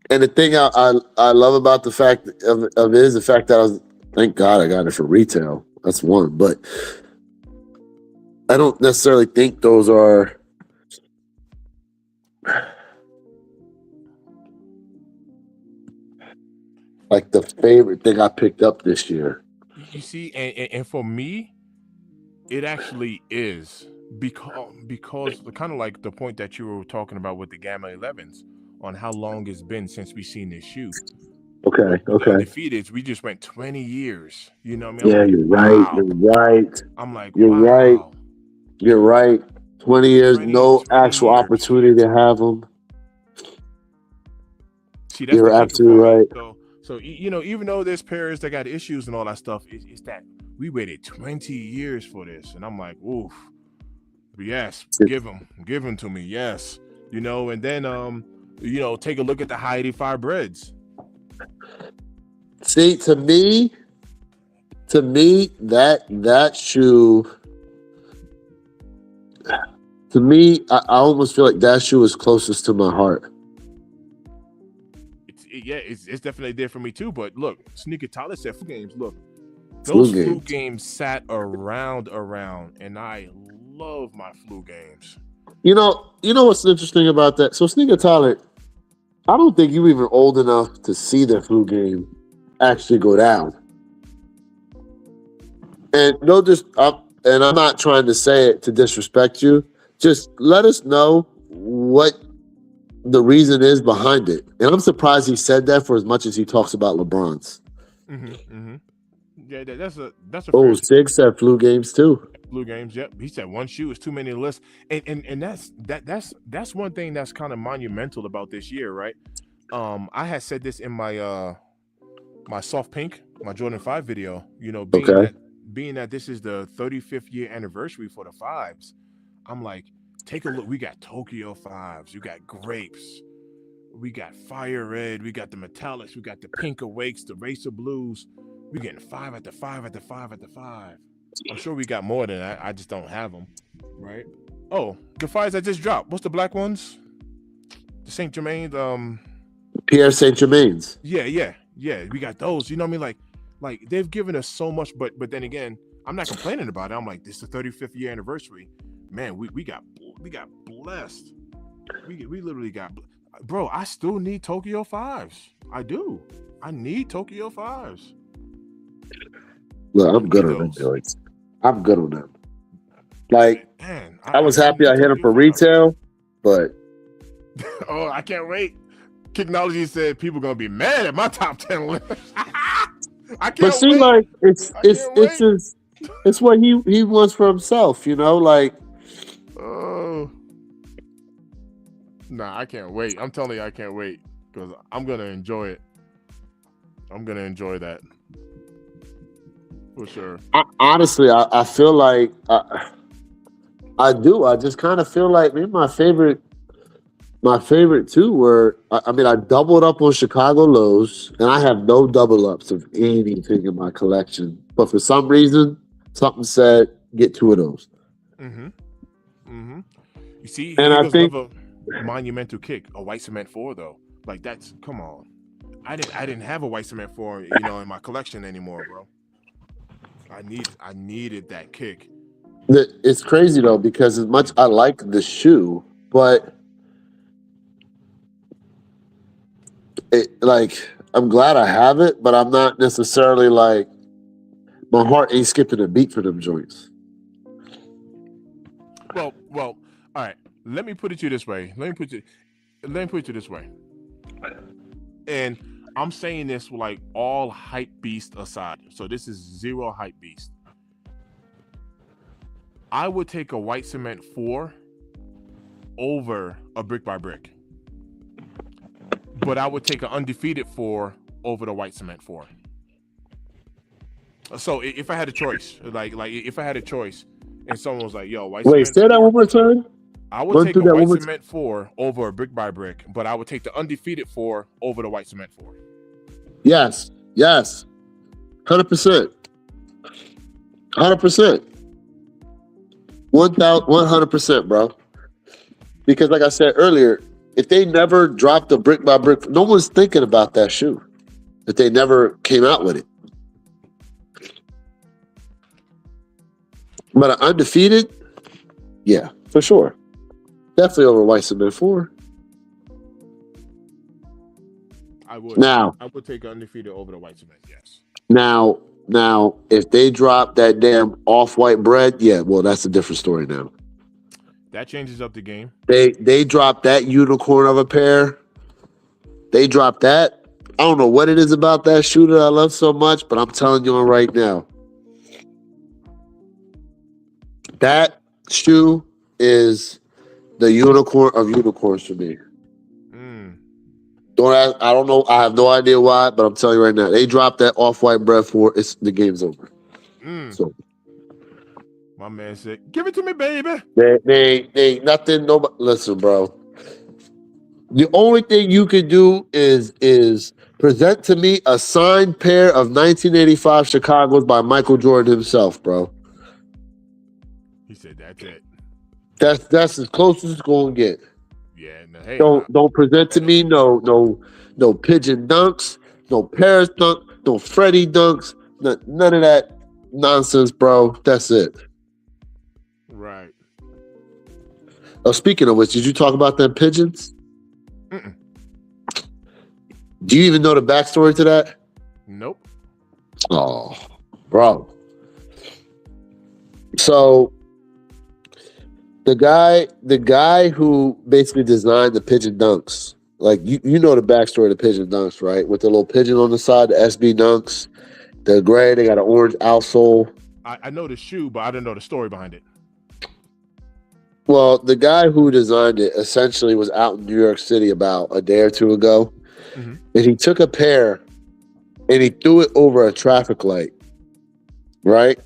and the thing I love about the fact of it is the fact that thank God I got it for retail. That's one. But I don't necessarily think those are like the favorite thing I picked up this year. You see, and for me, it actually is because kind of like the point that you were talking about with the Gamma 11s on how long it's been since we've seen this shoe. Okay. Undefeated, we just went 20 years. You know what I mean? Yeah, you're right. Wow. You're right. I'm like, you're wow. right. You're right. 20 years, no actual opportunity to have them. See, that's you're absolutely right. So even though there's pairs that got issues and all that stuff, it's that we waited 20 years for this, and I'm like, oof, yes, give them to me, yes, and then take a look at the High 85 breads. See, to me, that shoe, to me, I almost feel like that shoe is closest to my heart. It's definitely there for me too. But look, Sneaker Tyler said flu games. Look, Flu those flu games. games sat around, and I love my flu games. You know what's interesting about that? So Sneaker Tyler, I don't think you were even old enough to see the flu game actually go down. And and I'm not trying to say it to disrespect you. Just let us know what the reason is behind it. And I'm surprised he said that for as much as he talks about LeBron's. Yeah, that's a Oh, fair Sig said flu games too. flu games. Yep, he said one shoe is too many to list, and that's one thing that's kind of monumental about this year, right? I had said this in my my soft pink, my Jordan 5 video. You know, being that this is the 35th year anniversary for the fives, I'm like, take a look. We got Tokyo 5s, you got grapes, we got fire red, we got the metallics, we got the pink awakes, the racer blues. We getting 5 at the 5 at the 5 at the 5. I'm sure we got more than that. I just don't have them, right? Oh, the 5s that just dropped. What's the black ones? The Saint Germain. Pierre Saint Germain's. Yeah. We got those. You know what I mean? Like they've given us so much, but then again, I'm not complaining about it. I'm like, this is the 35th year anniversary. Man, we got blessed. We literally got, bro. I still need Tokyo 5s. I do. I need Tokyo 5s. Well, I'm good on them joints. I'm good on them. Like, man, I was happy I hit them for retail, but oh, I can't wait. Kicknology said people gonna be mad at my top 10 list. I can't but see, wait. like it's what he wants for himself, you know, like. Oh, nah, I can't wait. I'm telling you, I can't wait because I'm gonna enjoy it. I'm gonna enjoy that for sure. Honestly, I feel like I do. I just kind of feel like maybe my favorite two were. I mean, I doubled up on Chicago Lows, and I have no double ups of anything in my collection. But for some reason, something said get 2 of those. You see, and I think love a monumental kick, a white cement 4 though. Like that's come on. I didn't have a white cement 4, you know, in my collection anymore, bro. I needed that kick. It's crazy though, because as much I like the shoe, but I'm glad I have it, but I'm not necessarily like my heart ain't skipping a beat for them joints. Well, all right. Let me put it to you this way. And I'm saying this like all hype beast aside. So this is zero hype beast. I would take a white cement 4 over a brick by brick. But I would take an undefeated 4 over the white cement 4. So if I had a choice, like if I had a choice and someone was like, yo, white cement 4. Wait, say that one more time. I would take a white cement 4 over a brick by brick, but I would take the undefeated 4 over the white cement 4. Yes. 100%. 100%, bro. Because like I said earlier, if they never dropped a brick by brick, no one's thinking about that shoe. If they never came out with it. But an undefeated, yeah, for sure. Definitely over white cement 4. I would take undefeated over the white cement, yes. Now, if they drop that damn off-white bread, yeah, well, that's a different story now. That changes up the game. They dropped that unicorn of a pair. They dropped that. I don't know what it is about that shoe that I love so much, but I'm telling you right now, that shoe is the unicorn of unicorns for me. Don't ask, I don't know. I have no idea why, but I'm telling you right now, they dropped that off-white bread for the game's over. So my man said, "Give it to me, baby." They ain't nothing. Nobody, listen, bro. The only thing you could do is present to me a signed pair of 1985 Chicago's by Michael Jordan himself, bro. He said that's it. That's as close as it's gonna get. Yeah, no, hey, Don't present to me no pigeon dunks, no Paris dunk, no Freddie dunks, none of that nonsense, bro. That's it. right. Oh, speaking of which, did you talk about them pigeons? Mm-mm. Do you even know the backstory to that? Nope. Oh, bro. So the guy who basically designed the pigeon dunks, like you know the backstory of the pigeon dunks, right? With the little pigeon on the side, the SB dunks, they're gray, they got an orange outsole. I know the shoe, but I didn't know the story behind it. Well, the guy who designed it essentially was out in New York City about a day or two ago, Mm-hmm. and he took a pair and he threw it over a traffic light, right?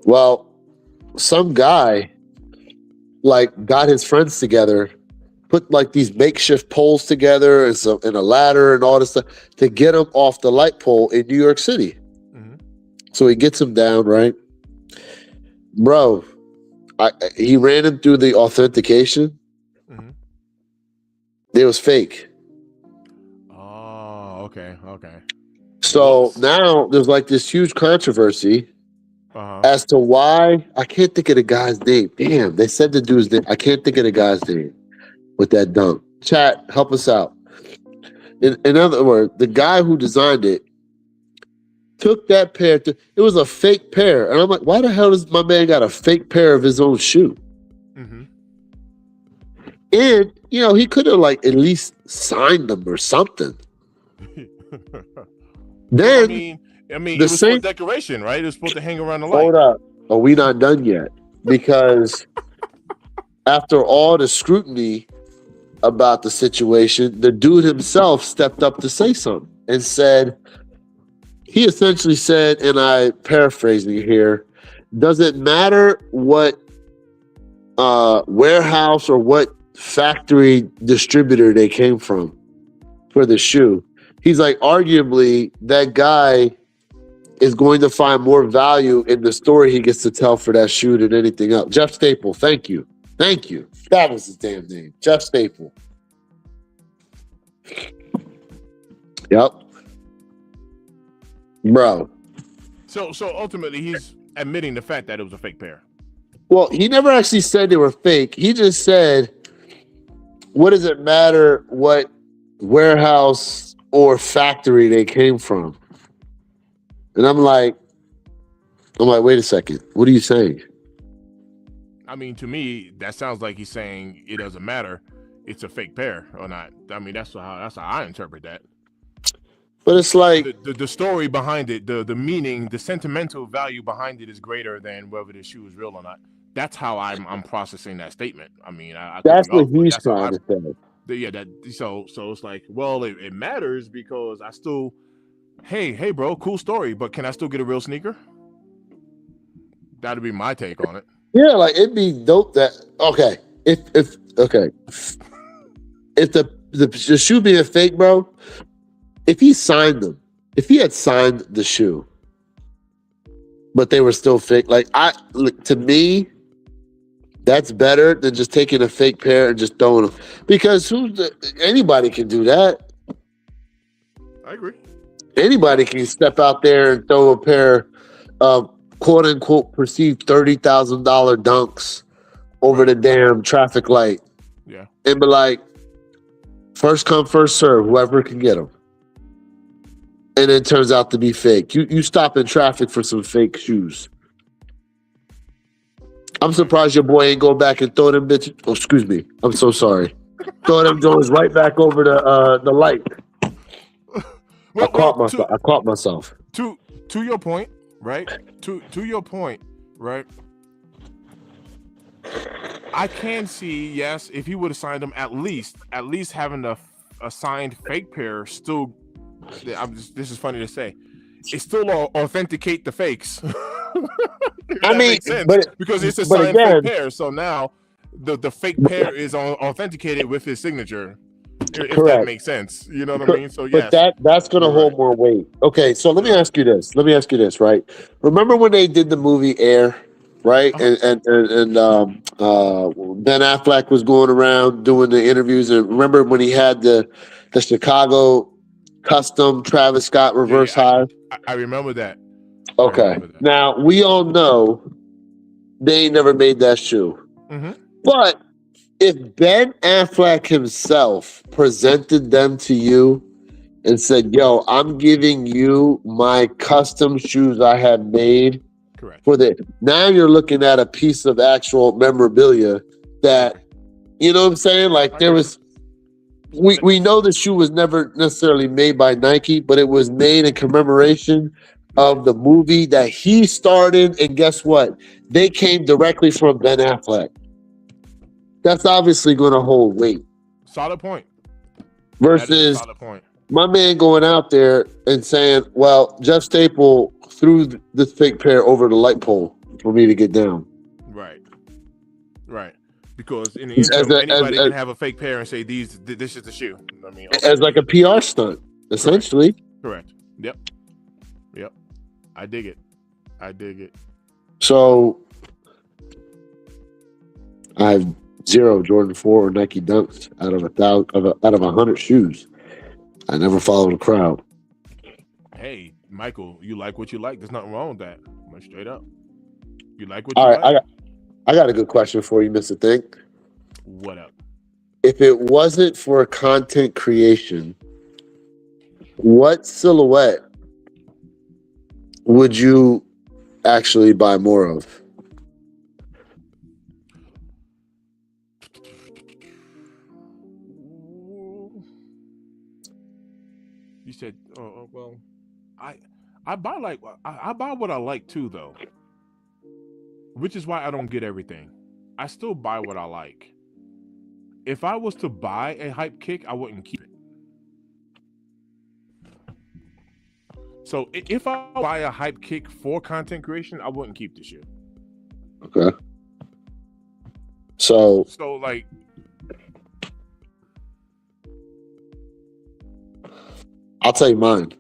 Well, some guy like got his friends together, put like these makeshift poles together and a ladder and all this stuff to get him off the light pole in New York City. Mm-hmm. So he gets him down, right? Bro, he ran him through the authentication. Mm-hmm. It was fake. Oh, okay. So now there's like this huge controversy Uh-huh. as to why. I can't think of the guy's name. Damn, they said the dude's name. I can't think of the guy's name with that dunk. Chat, help us out. In other words, the guy who designed it took that pair. It was a fake pair. And I'm like, why the hell does my man got a fake pair of his own shoe? Mm-hmm. And, he could have like at least signed them or something. Then, I mean, the it was same for decoration, right? It was supposed to hang around the light. hold up. Are we not done yet? Because after all the scrutiny about the situation, the dude himself stepped up to say something and said, he essentially said, and I paraphrasing here, does it matter what warehouse or what factory distributor they came from for the shoe? He's like, arguably, that guy is going to find more value in the story he gets to tell for that shoe than anything else. Jeff Staple, thank you. That was his damn name. Jeff Staple. Yep. Bro. So ultimately, he's admitting the fact that it was a fake pair. Well, he never actually said they were fake. He just said, what does it matter what warehouse or factory they came from? And I'm like, wait a second. What are you saying? I mean, to me, that sounds like he's saying it doesn't matter. It's a fake pair or not. I mean, that's how I interpret that. But it's like the story behind it, the meaning, the sentimental value behind it is greater than whether the shoe is real or not. That's how I'm processing that statement. I mean, that's what he's trying to say. Yeah, so it's like, well, it matters because I still, hey, bro, cool story, but can I still get a real sneaker? That'd be my take on it. Yeah, like it'd be dope that if the shoe being fake, bro, if he had signed the shoe, but they were still fake, to me, that's better than just taking a fake pair and just throwing them. Because anybody can do that. I agree. Anybody can step out there and throw a pair of quote unquote perceived $30,000 dunks over the damn traffic light. Yeah. And be like, first come, first serve, whoever can get them. And it turns out to be fake. You stop in traffic for some fake shoes. I'm surprised your boy ain't go back and throw them bitches. Oh, excuse me. I'm so sorry. Throw them Jones right back over the light. I caught myself. To your point, right? To your point, right? I can see, yes, if he would have signed them, at least having a signed fake pair still. This is funny to say. It still authenticate the fakes. I mean, because it's a signed fake pair. So now the fake pair is authenticated with his signature. If that Correct. makes sense, you know what I mean. So But yes, that's going to you're hold right. more weight. Okay, so let me You're right. ask you this. Right? Remember when they did the movie Air, right? Uh-huh. And Ben Affleck was going around doing the interviews, and remember when he had the Chicago custom Travis Scott Yeah, reverse yeah. high? I remember that. I Okay. remember that. Now we all know they ain't never made that shoe, Mm-hmm. but if Ben Affleck himself presented them to you and said, "Yo, I'm giving you my custom shoes I have made Correct. for the," now you're looking at a piece of actual memorabilia I that, agree. you know what I'm saying? Like I there agree. was, we know the shoe was never necessarily made by Nike, but it was made in commemoration Right. of the movie that he started. And guess what? They came directly from Ben Affleck. That's obviously going to hold weight Solid point. That is a versus solid point. my man going out there and saying, "Well, Jeff Staple threw this fake pair over the light pole for me to get down." Right. Right. Because in the As interim, a, anybody can have a fake pair and say this is the shoe. I mean, okay. as like a PR stunt, Correct. essentially. Correct. Yep. Yep. I dig it. I dig it. So I have 0 Jordan 4 or Nike Dunks out of 100 shoes. I never follow the crowd. Hey, Michael, you like what you like. There's nothing wrong with that. Went straight up. You like what All you right, like. I got a good question for you, Mr. Think. What up? If it wasn't for content creation, what silhouette would you actually buy more of? You said, well, I buy like I buy what I like too, though. Which is why I don't get everything. I still buy what I like. If I was to buy a hype kick, I wouldn't keep it. So if I buy a hype kick for content creation, I wouldn't keep the shit. Okay. So like, I'll tell you mine.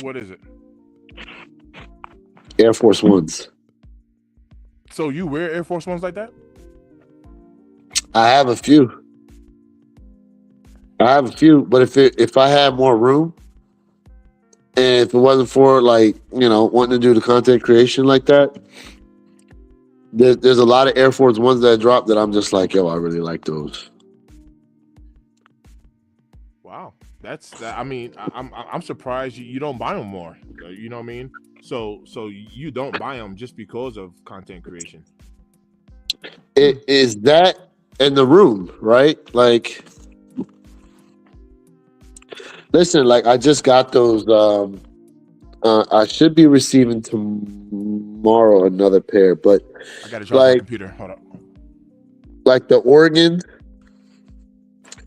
What is it? Air Force Ones. So you wear Air Force Ones like that? I have a few. But if I had more room, and if it wasn't for like, wanting to do the content creation like that, there's a lot of Air Force Ones that drop that I'm just like, yo, I really like those. Wow, that's that. I mean, I'm surprised you don't buy them more. You know what I mean? So you don't buy them just because of content creation. It is that in the room, right? Like, listen, like I just got those. I should be receiving tomorrow another pair, but I gotta drop my computer. Hold up. Like the Oregon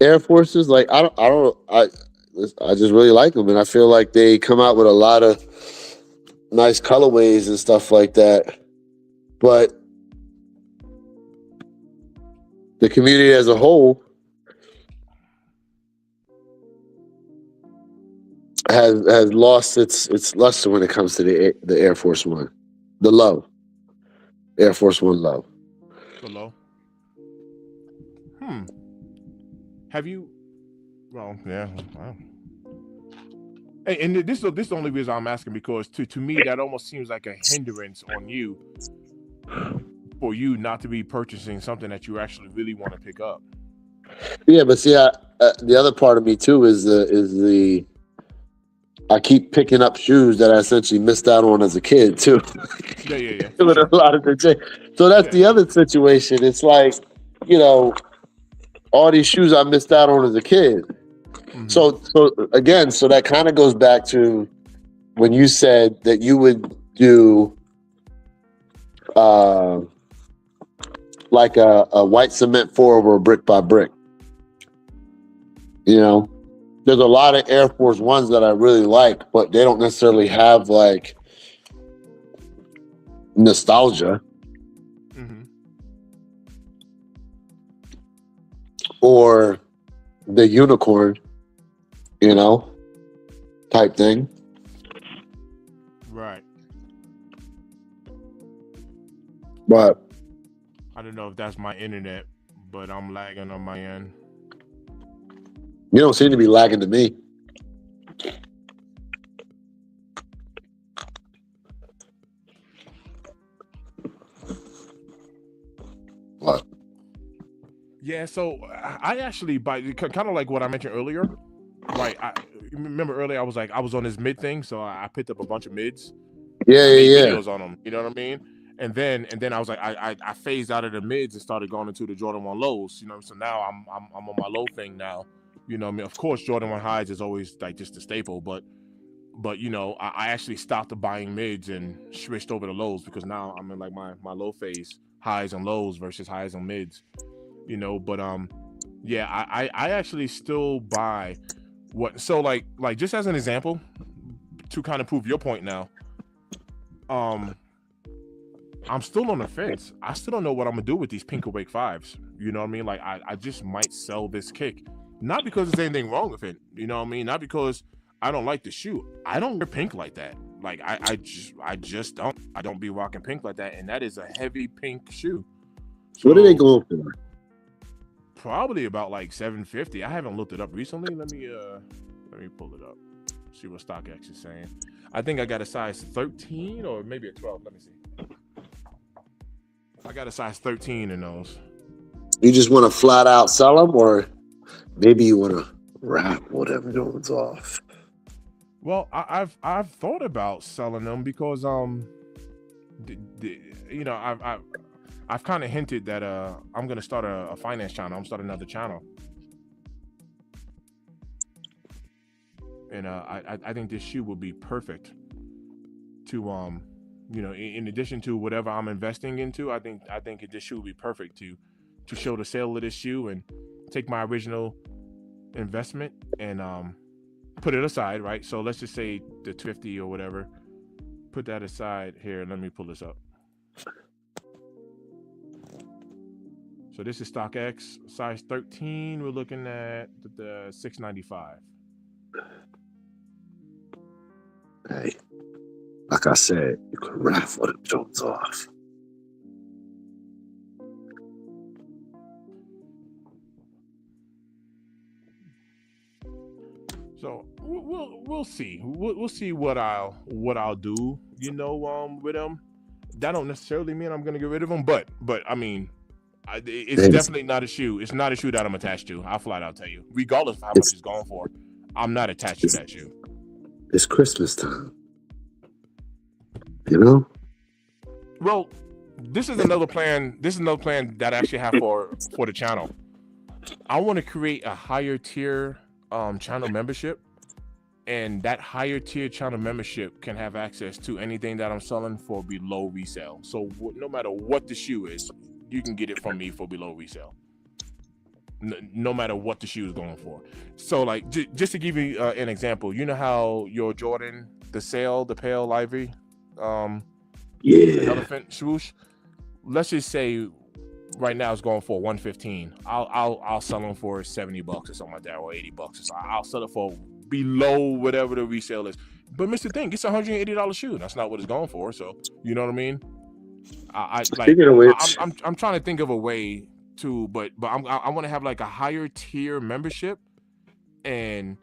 Air Forces, like I just really like them, and I feel like they come out with a lot of nice colorways and stuff like that. But the community as a whole has lost its luster when it comes to the Air Force One, the low Air Force One low. The low. Have you? Well, yeah. Wow. Hey, and this is the only reason I'm asking, because to me that almost seems like a hindrance on you, for you not to be purchasing something that you actually really want to pick up. Yeah, but see, the other part of me too is the I keep picking up shoes that I essentially missed out on as a kid too. Yeah. With a lot of the so that's the other situation. It's like, all these shoes I missed out on as a kid. Mm-hmm. So again, so that kind of goes back to when you said that you would do like a white cement 4 over a brick by brick. There's a lot of Air Force Ones that I really like, but they don't necessarily have like nostalgia. Mm-hmm. or the unicorn, type thing. Right. But I don't know if that's my internet, but I'm lagging on my end. you don't seem to be lagging to me. What? Yeah, so I actually kind of like what I mentioned earlier, right? I remember earlier I was on this mid thing, so I picked up a bunch of mids. Yeah, I made yeah, yeah. videos on them. You know what I mean? And then I was like, I phased out of the mids and started going into the Jordan 1 lows. So now I'm on my low thing now. You know what I mean? Of course, Jordan 1 highs is always like just a staple, but I actually stopped the buying mids and switched over to lows because now I'm in like my low phase, highs and lows versus highs and mids. But yeah, I actually still buy what. So like just as an example, to kind of prove your point now. I'm still on the fence. I still don't know what I'm gonna do with these Pink Awake 5s. You know what I mean? Like I just might sell this kick. Not because there's anything wrong with it. You know what I mean? Not because I don't like the shoe. I don't wear pink like that. Like I just don't. I don't be rocking pink like that. And that is a heavy pink shoe. So, what are they going for? Probably about like $750. I haven't looked it up recently. Let me pull it up. See what StockX is saying. I think I got a size 13 or maybe a 12. Let me see. I got a size 13 in those. You just want to flat out sell them, or maybe you want to wrap whatever goes off? Well, I've thought about selling them because I've kind of hinted that I'm gonna start a finance channel. I'm starting another channel, and I think this shoe would be perfect to in addition to whatever I'm investing into. I think this shoe would be perfect to show the sale of this shoe and take my original investment and put it aside, right? So let's just say the 250 or whatever. Put that aside here. Let me pull this up. So this is StockX, size 13. We're looking at the 695. Hey, like I said, you can raffle the Jones off. So we'll see. We'll see what I'll do. With them. That don't necessarily mean I'm gonna get rid of them, but I mean, it's definitely not a shoe. It's not a shoe that I'm attached to. I'll flat out tell you, regardless of how much it's going for, I'm not attached to that shoe. It's Christmas time, you know. Well, this is another plan. This is another plan that I actually have for the channel. I want to create a higher tier channel membership, and that higher tier channel membership can have access to anything that I'm selling for below resale. So no matter what the shoe is, you can get it from me for below resale. No matter what the shoe is going for. So like just to give you an example, you know how your Jordan, the pale ivory, the elephant swoosh, let's just say right now it's going for $115. I'll sell them for $70 or something like that, or $80 or so. I'll sell it for below whatever the resale is. But Mr. Thing, it's $180 shoe. That's not what it's going for. So you know what I mean? I'm trying to think of a way to, but I want to have like a higher tier membership, and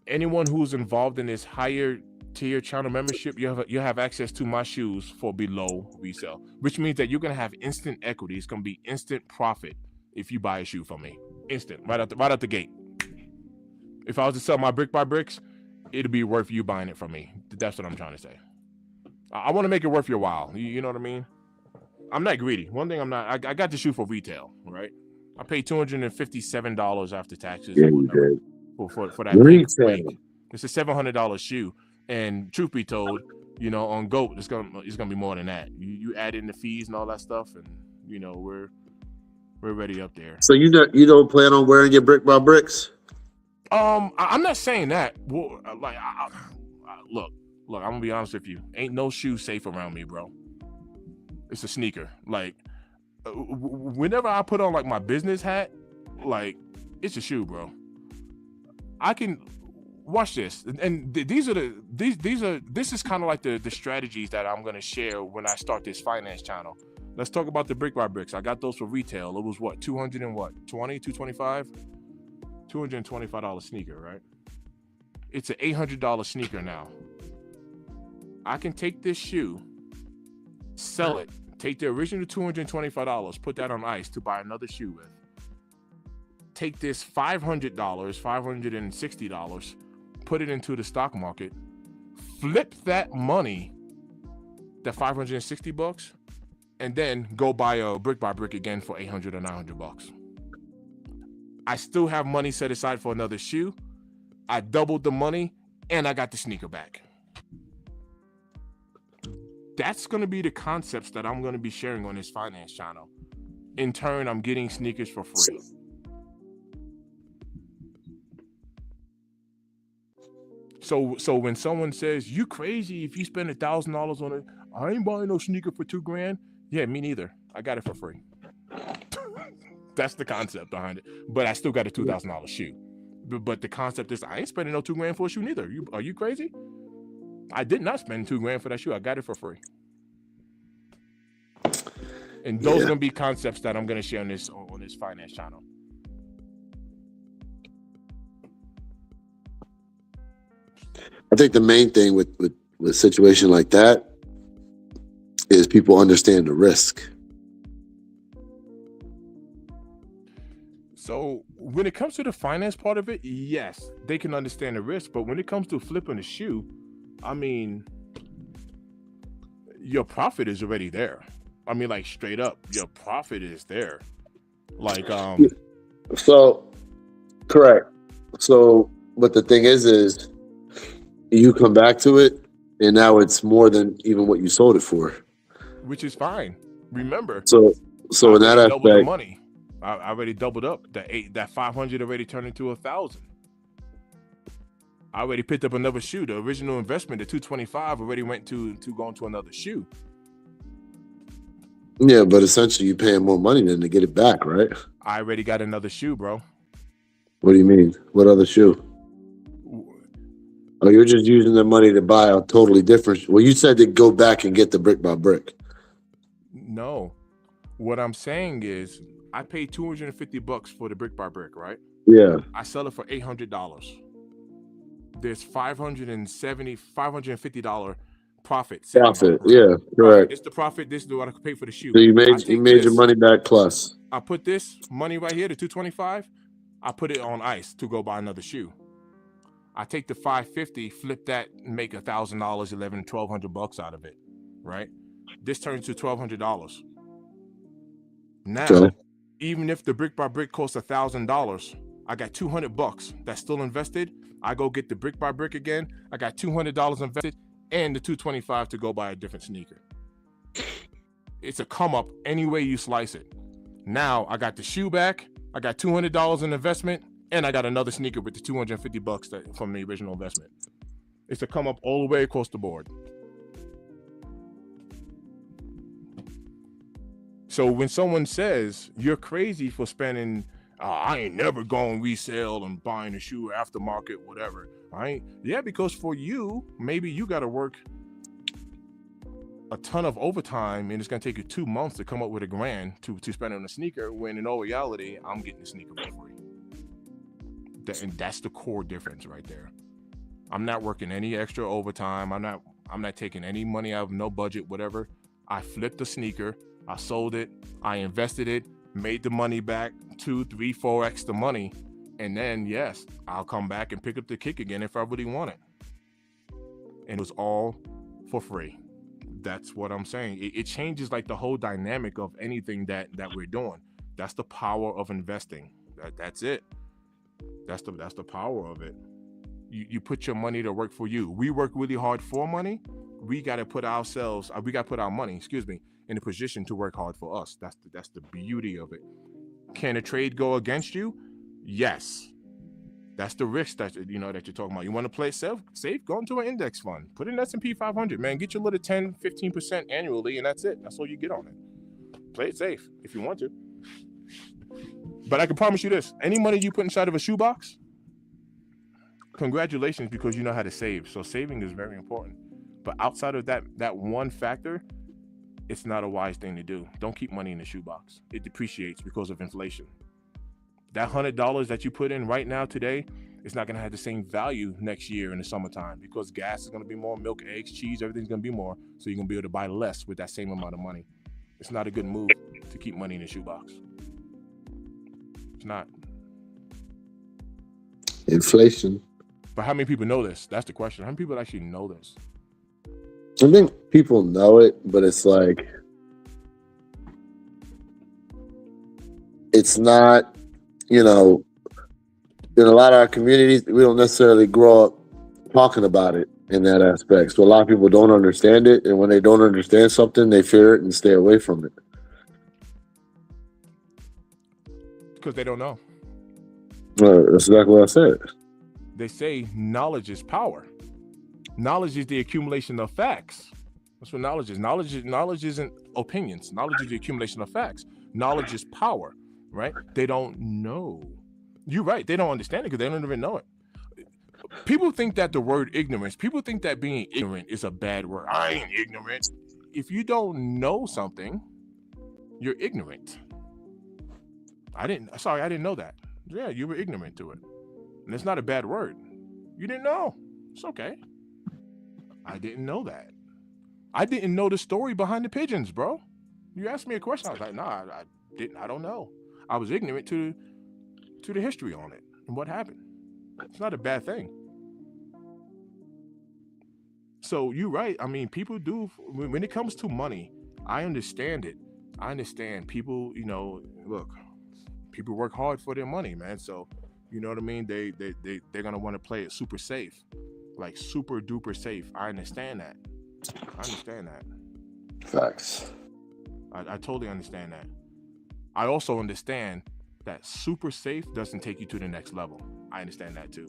anyone who's involved in this higher tier channel membership, you have access to my shoes for below resale, which means that you're gonna have instant equity. It's gonna be instant profit if you buy a shoe from me, instant, right out the gate. If I was to sell my brick by bricks, it'd be worth you buying it from me. That's what I'm trying to say. I want to make it worth your while. You know what I mean? I'm not greedy. One thing I'm not. I got the shoe for retail, right? I paid $257 after taxes. Yeah, you did. For that retail. It's a $700 shoe, and truth be told, on GOAT, it's gonna be more than that. You add in the fees and all that stuff, and we're already up there. So you don't plan on wearing your brick by bricks? I'm not saying that. Well, like, look, I'm gonna be honest with you. Ain't no shoe safe around me, bro. It's a sneaker. Like, whenever I put on like my business hat, Like, it's a shoe, bro. I can watch this, and this is kind of like the strategies that I'm gonna share when I start this finance channel. Let's talk about the brick by bricks. I got those for retail. It was what, 200 and what, 20, 225, $225 sneaker, right? It's an $800 sneaker now. I can take this shoe, sell it, take the original $225, put that on ice to buy another shoe with. Take this $500, $560, put it into the stock market, flip that money, that $560, and then go buy a brick by brick again for $800 or $900. I still have money set aside for another shoe. I doubled the money, and I got the sneaker back. That's going to be the concepts that I'm going to be sharing on this finance channel. In turn, I'm getting sneakers for free. So when someone says, you crazy if you spend $1,000 on it, I ain't buying no sneaker for $2,000. Yeah, me neither. I got it for free. That's the concept behind it. But I still got a $2,000 shoe. But the concept is, I ain't spending no $2,000 for a shoe neither. Are you crazy? I did not spend $2,000 for that shoe. I got it for free. And those are gonna be concepts that I'm gonna share on this finance channel. I think the main thing with a situation like that is people understand the risk. So when it comes to the finance part of it, yes, they can understand the risk. But when it comes to flipping a shoe, I mean, your profit is already there. I mean, like, straight up, your profit is there. Like, So, correct. So, but the thing is you come back to it, and now it's more than even what you sold it for. Which is fine. Remember. So in that aspect, doubled the money. I already doubled up. That 500 already turned into 1,000. I already picked up another shoe. The original investment, the 225, already went to going to another shoe. Yeah, but essentially you're paying more money than to get it back, right? I already got another shoe, bro. What do you mean? What other shoe? Oh, you're just using the money to buy a totally different. Well, you said to go back and get the brick by brick. No, what I'm saying is, I paid $250 for the brick by brick, right? Yeah. I sell it for $800. There's $550 profit. Profit, yeah, correct. It's the profit. This is what I could pay for the shoe. So you made your money back plus. I put this money right here, the 225. I put it on ice to go buy another shoe. I take the 550, flip that, make $1,000, $1,100-$1,200 out of it, right? This turns to $1,200. Now, even if the brick by brick costs $1,000, I got $200 that's still invested. I go get the brick by brick again. I got $200 invested and the 225 to go buy a different sneaker. It's a come up any way you slice it. Now I got the shoe back. I got $200 in investment, and I got another sneaker with the $250 from the original investment. It's a come up all the way across the board. So when someone says you're crazy for spending, I ain't never going resale and buying a shoe aftermarket, whatever. Yeah, because for you, maybe you got to work a ton of overtime, and it's gonna take you 2 months to come up with $1,000 to spend on a sneaker. When in all reality, I'm getting the sneaker for free. And that's the core difference right there. I'm not working any extra overtime. I'm not taking any money out of no budget, whatever. I flipped the sneaker. I sold it. I invested it. Made the money back 2, 3, 4x the money, and then yes, I'll come back and pick up the kick again if I really want it. And it was all for free. That's what I'm saying. It changes like the whole dynamic of anything that we're doing. That's the power of investing. That's it. That's the power of it. You put your money to work for you. We work really hard for money. We got to put our money, in a position to work hard for us. That's the beauty of it. Can a trade go against you? Yes. That's the risk that you're talking about. You want to play safe? Go into an index fund. Put in S&P 500, man. Get your little 10, 15% annually, and that's it. That's all you get on it. Play it safe if you want to. But I can promise you this: any money you put inside of a shoebox, congratulations, because you know how to save. So saving is very important. But outside of that one factor, it's not a wise thing to do. Don't keep money in the shoebox. It depreciates because of inflation. That $100 that you put in right now today, it's not going to have the same value next year in the summertime because gas is going to be more, milk, eggs, cheese, everything's going to be more. So you're going to be able to buy less with that same amount of money. It's not a good move to keep money in the shoebox. It's not. Inflation. But how many people know this? That's the question. How many people actually know this? I think people know it, but it's like, it's not, in a lot of our communities, we don't necessarily grow up talking about it in that aspect. So a lot of people don't understand it. And when they don't understand something, they fear it and stay away from it. Because they don't know. That's exactly what I said. They say knowledge is power. Knowledge is the accumulation of facts. That's what knowledge is. Knowledge isn't opinions. Knowledge is the accumulation of facts. Knowledge is power, right? They don't know. You're right. They don't understand it because they don't even know it. People think that the word ignorance, people think that being ignorant is a bad word. I ain't ignorant. If you don't know something, you're ignorant. I didn't know that. Yeah, you were ignorant to it. And it's not a bad word. You didn't know. It's okay. I didn't know that. I didn't know the story behind the pigeons, bro. You asked me a question. I was like, nah, I didn't. I don't know. I was ignorant to the history on it and what happened. It's not a bad thing. So you're right. I mean, people do, when it comes to money, I understand it. I understand people, look, people work hard for their money, man. So, you know what I mean? They're going to want to play it super safe, like super duper safe. I understand that. Facts. I totally understand that. I also understand that super safe doesn't take you to the next level. I understand that too.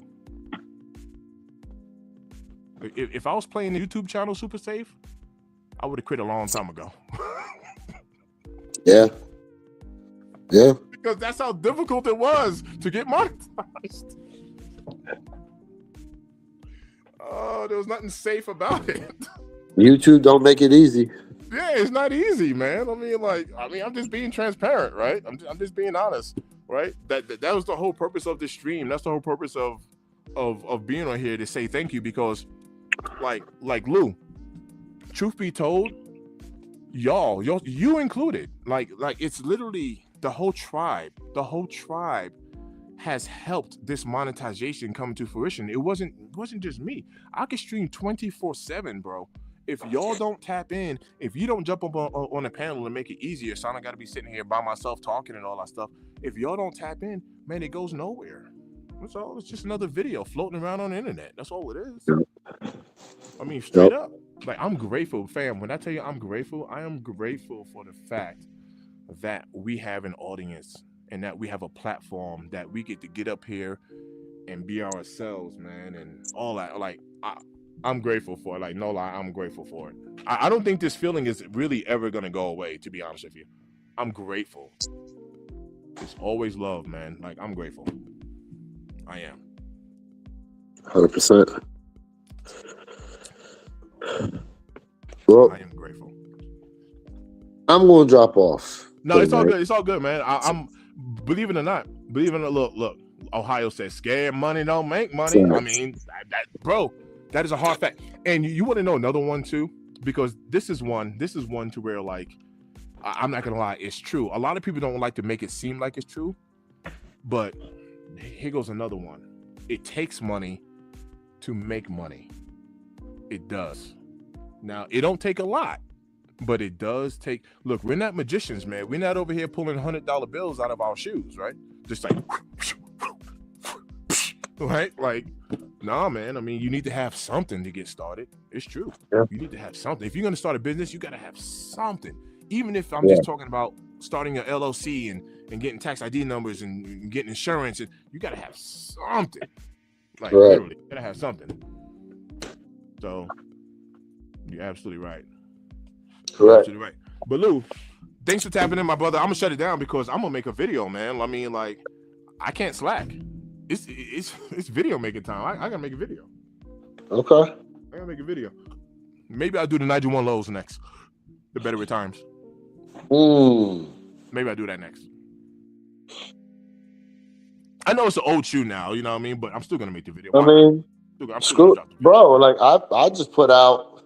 If I was playing the YouTube channel super safe, I would have quit a long time ago. Yeah. Because that's how difficult it was to get monetized. Oh, there was nothing safe about it. YouTube don't make it easy. Yeah, it's not easy, man. I'm just being transparent, right? I'm just being honest, right? That was the whole purpose of this stream. That's the whole purpose of being on here, to say thank you, because like Lou, truth be told, y'all, you included, like it's literally the whole tribe has helped this monetization come to fruition. It wasn't just me. I could stream 24/7, bro. If y'all don't tap in, if you don't jump up on a panel and make it easier, so I don't got to be sitting here by myself talking and all that stuff. If y'all don't tap in, man, it goes nowhere. That's all. It's just another video floating around on the internet. That's all it is. I mean, straight up. Like, I'm grateful, fam. When I tell you I'm grateful, I am grateful for the fact that we have an audience and that we have a platform that we get to get up here and be ourselves, man, and all that. Like, I'm grateful for it. Like, no lie, I'm grateful for it. I don't think this feeling is really ever going to go away, to be honest with you. I'm grateful. It's always love, man. Like, I'm grateful. I am. 100%. Well, I am grateful. I'm going to drop off. No, it's all good. It's all good, man. I'm, believe it or not, look, Ohio says scared money don't make money. I mean, bro, that is a hard fact. And you want to know another one too? Because this is one to where, like, I'm not going to lie, it's true. A lot of people don't like to make it seem like it's true, but here goes another one. It takes money to make money. It does. Now, it don't take a lot, but it does take. Look, we're not magicians, man. We're not over here pulling $100 bills out of our shoes, right? Just like, right? Like, nah, man. I mean, you need to have something to get started. It's true. Yeah. You need to have something. If you're going to start a business, you got to have something. Even if I'm just talking about starting an LLC and getting tax ID numbers and getting insurance, and you got to have something. Like, literally, you got to have something. So, you're absolutely right. Correct. Absolutely right. But Lou, Thanks for tapping in, my brother. I'm gonna shut it down because I'm gonna make a video, man. I mean, like, I can't slack. It's video making time. I gotta make a video. Okay. I gotta make a video. Maybe I'll do the 91 lows next. The better times. Maybe I'll do that next. I know it's an old shoe now, you know what I mean? But I'm still gonna make the video. I mean, I'm still bro, like I just put out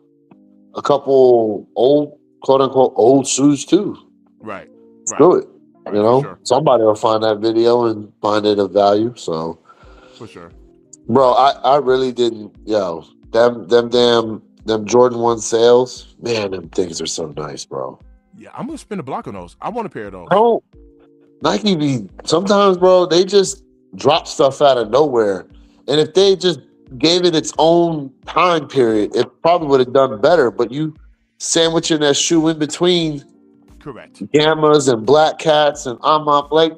a couple old, quote unquote, old shoes too. Right. Screw it. Right, you know, sure. Somebody will find that video and find it of value. So for sure. Bro, I really didn't, them Jordan 1 sales, man, them things are so nice, bro. Yeah, I'm gonna spin a block on those. I want a pair of those. Oh, Nike be sometimes, bro, they just drop stuff out of nowhere. And if they just gave it its own time period, it probably would have done better. But you sandwiching that shoe in between correct Gammas and Black Cats and like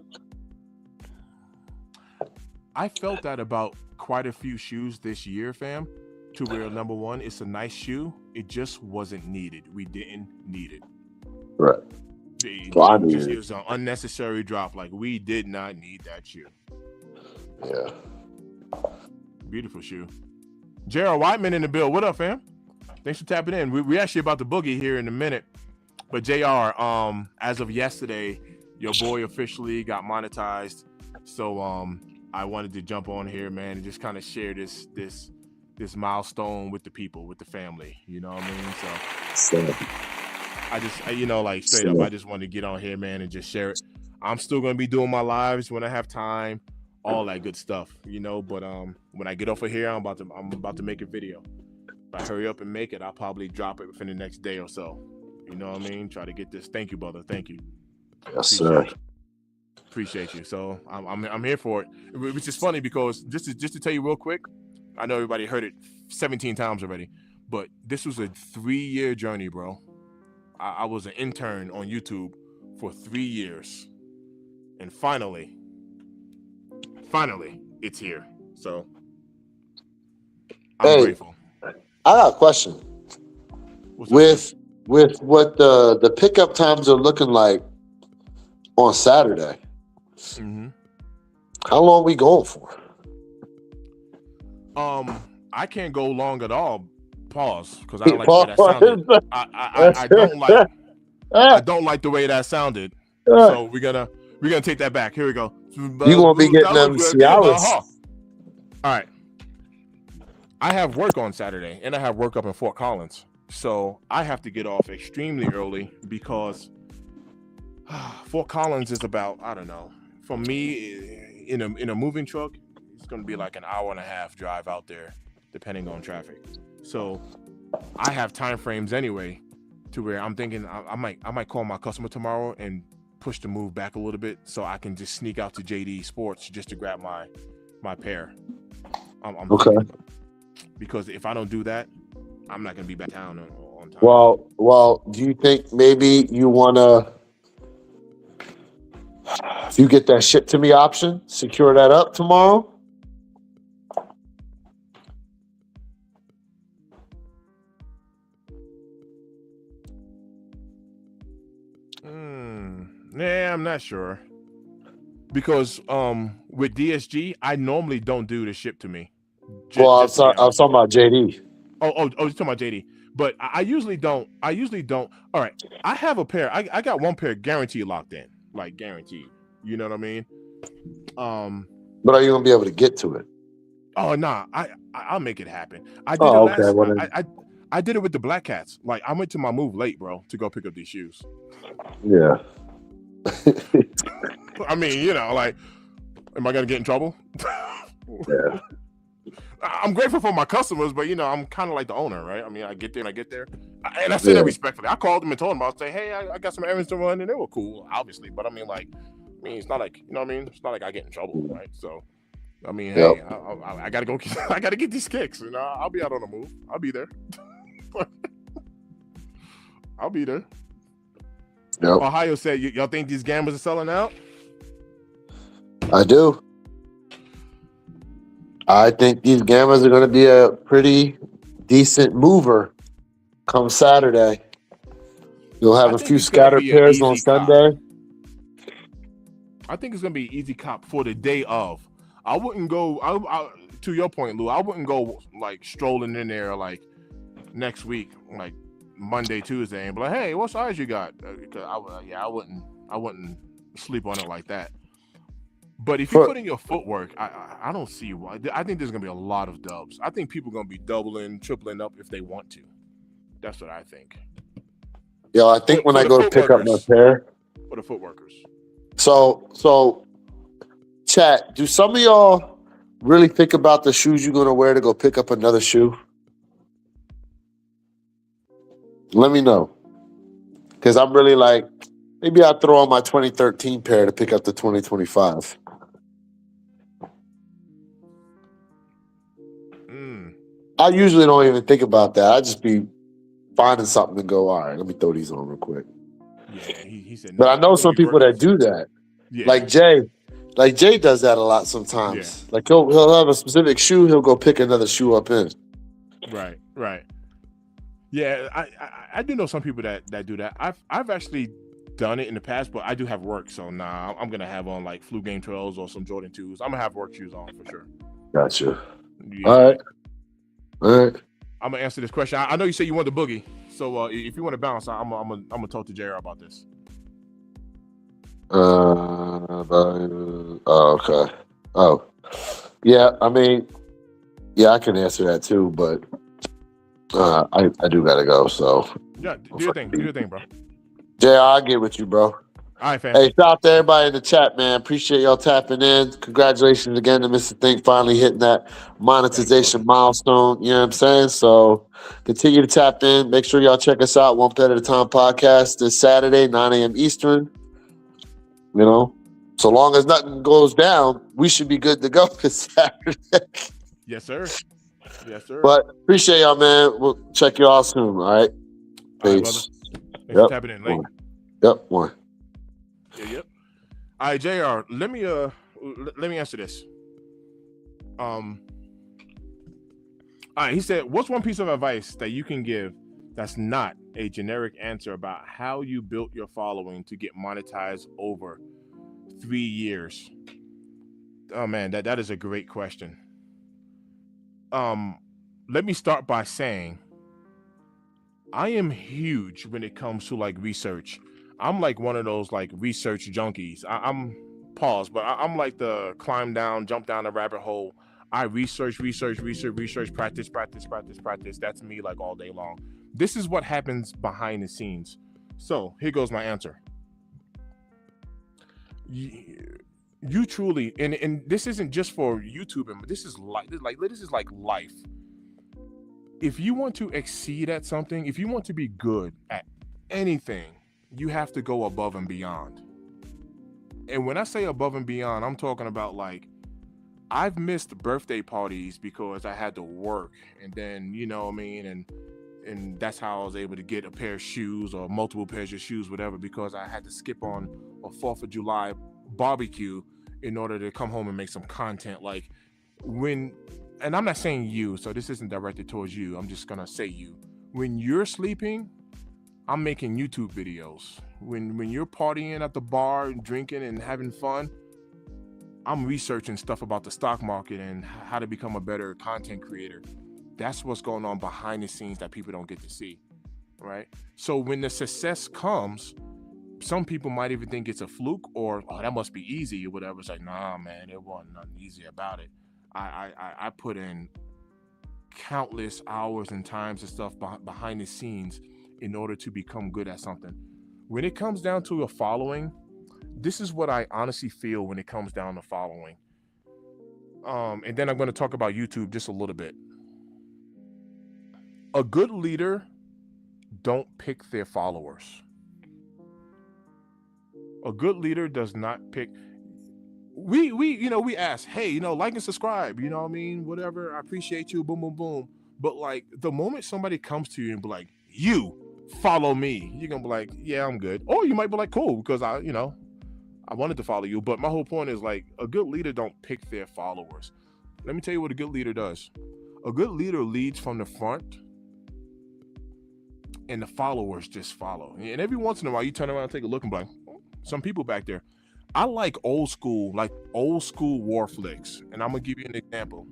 I felt that about quite a few shoes this year, fam. To where number one, it's a nice shoe. It just wasn't needed. We didn't need it. Right. It was an unnecessary drop. Like, we did not need that shoe. Yeah. Beautiful shoe. Gerald Whiteman in the bill. What up, fam? Thanks for tapping in. We actually about to boogie here in a minute. But JR, as of yesterday, your boy officially got monetized. So I wanted to jump on here, man, and just kind of share this milestone with the people, with the family. You know what I mean? So I just, straight up, I just wanted to get on here, man, and just share it. I'm still going to be doing my lives when I have time, all that good stuff, but when I get off of here, I'm about to make a video. If I hurry up and make it, I'll probably drop it within the next day or so. You know what I mean? Try to get this. Thank you, brother. Thank you. Yes, sir. Appreciate you. So I'm here for it, which is funny because just to tell you real quick, I know everybody heard it 17 times already, but this was a 3-year journey, bro. I was an intern on YouTube for 3 years, and finally, it's here. So I'm grateful. I got a question. With what the pickup times are looking like on Saturday, how long are we going for? I can't go long at all. Pause, because I don't like the way that sounded. I don't like the way that sounded. So we're gonna take that back. Here we go. You gonna be getting them Cialis. All right. I have work on Saturday, and I have work up in Fort Collins. So I have to get off extremely early because Fort Collins is about, I don't know, for me in a moving truck, it's going to be like an hour and a half drive out there, depending on traffic. So I have time frames anyway, to where I'm thinking I might call my customer tomorrow and push the move back a little bit so I can just sneak out to JD Sports just to grab my pair. I'm okay. Because if I don't do that, I'm not going to be back down on time. Well, do you think maybe you want to, if you get that ship to me option, secure that up tomorrow? Yeah, I'm not sure. Because with DSG, I normally don't do the ship to me. I was talking about JD. Oh, you're talking about JD. But I usually don't. All right. I have a pair. I got one pair guaranteed locked in. Like guaranteed. You know what I mean? But are you gonna be able to get to it? Oh nah. I'll make it happen. I did I did it with the Black Cats. Like, I went to my move late, bro, to go pick up these shoes. Yeah. I mean, like, am I gonna get in trouble? Yeah. I'm grateful for my customers, but I'm kind of like the owner, right? I mean, I get there, and I said that respectfully. I called them and told them, I'll say, hey, I got some errands to run, and they were cool, obviously. But I mean, it's not like, it's not like I get in trouble, right? So, I mean, hey, I gotta go. I gotta get these kicks, and I'll be out on the move. I'll be there. I'll be there. Yep. Ohio said, y'all think these gamblers are selling out? I do. I think these gammas are going to be a pretty decent mover come Saturday. You'll have I a think few it's gonna scattered be an pairs on easy cop. Sunday. I think it's gonna be an easy cop for the day of. I wouldn't go. To your point, Lou. I wouldn't go like strolling in there like next week, like Monday, Tuesday, and be like, "Hey, what size you got?" I wouldn't sleep on it like that. But if you For, put in your footwork, I don't see why. I think there's gonna be a lot of dubs. I think people are gonna be doubling, tripling up if they want to. That's what I think. I think when For I the go to pick up my footworkers. pair. For the footworkers. So, chat. Do some of y'all really think about the shoes you're gonna wear to go pick up another shoe? Let me know, because I'm really like, maybe I'll throw on my 2013 pair to pick up the 2025. I usually don't even think about that. I just be finding something to go, all right, let me throw these on real quick. Yeah, he said. But I know I'm gonna some be people working. that do that. Yeah. Like Jay does that a lot sometimes. Yeah. Like he'll have a specific shoe, he'll go pick another shoe up in. Right. Yeah, I do know some people that do that. I've actually done it in the past, but I do have work, so I'm gonna have on like Flu Game 12s or some Jordan 2s. I'm gonna have work shoes on for sure. Gotcha. Yeah. All right. I'm gonna answer this question. I know you said you want the boogie, so if you want to bounce, I'm gonna talk to JR about this. Okay. Oh, yeah. I mean, yeah, I can answer that too, but I do gotta go. So Yeah, do your thing, bro. JR, I'll get with you, bro. All right, fam. Hey, shout out to everybody in the chat, man. Appreciate y'all tapping in. Congratulations again to Mr. Think finally hitting that monetization milestone. You know what I'm saying? So continue to tap in. Make sure y'all check us out. One Pet at a Time podcast this Saturday, 9 a.m. Eastern. You know, so long as nothing goes down, we should be good to go this Saturday. Yes, sir. But appreciate y'all, man. We'll check you all soon. All right. Peace. Thanks for tapping in late. Yep. One. Yep. All right, JR. Let me answer this. All right. He said, "What's one piece of advice that you can give that's not a generic answer about how you built your following to get monetized over 3 years?" Oh man, that is a great question. Let me start by saying I am huge when it comes to like research. I'm like one of those like research junkies. I'm pause, but I'm like the climb down, jump down the rabbit hole. I research, practice. That's me like all day long. This is what happens behind the scenes. So here goes my answer. You truly, and this isn't just for YouTube, but this is like life. If you want to exceed at something, if you want to be good at anything, you have to go above and beyond. And when I say above and beyond, I'm talking about like I've missed birthday parties because I had to work, and then you know what I mean, and that's how I was able to get a pair of shoes or multiple pairs of shoes, whatever, because I had to skip on a 4th of July barbecue in order to come home and make some content. Like and I'm not saying you, so this isn't directed towards you. I'm just gonna say you. When you're sleeping, I'm making YouTube videos. When you're partying at the bar and drinking and having fun, I'm researching stuff about the stock market and how to become a better content creator. That's what's going on behind the scenes that people don't get to see, right? So when the success comes, some people might even think it's a fluke or, oh, that must be easy or whatever. It's like, nah, man, it wasn't nothing easy about it. I put in countless hours and times and stuff behind the scenes in order to become good at something. When it comes down to a following, this is what I honestly feel when it comes down to following. And then I'm going to talk about YouTube just a little bit. A good leader don't pick their followers. A good leader does not pick. We ask, hey, like and subscribe, you know what I mean? Whatever, I appreciate you, boom, boom, boom. But like the moment somebody comes to you and be like, you follow me, you're gonna be like, yeah, I'm good. Or you might be like, cool, because I wanted to follow you. But my whole point is like a good leader don't pick their followers. Let me tell you what a good leader does. A good leader leads from the front and the followers just follow. And every once in a while, you turn around and take a look and be like, some people back there. I like old school war flicks. And I'm gonna give you an example.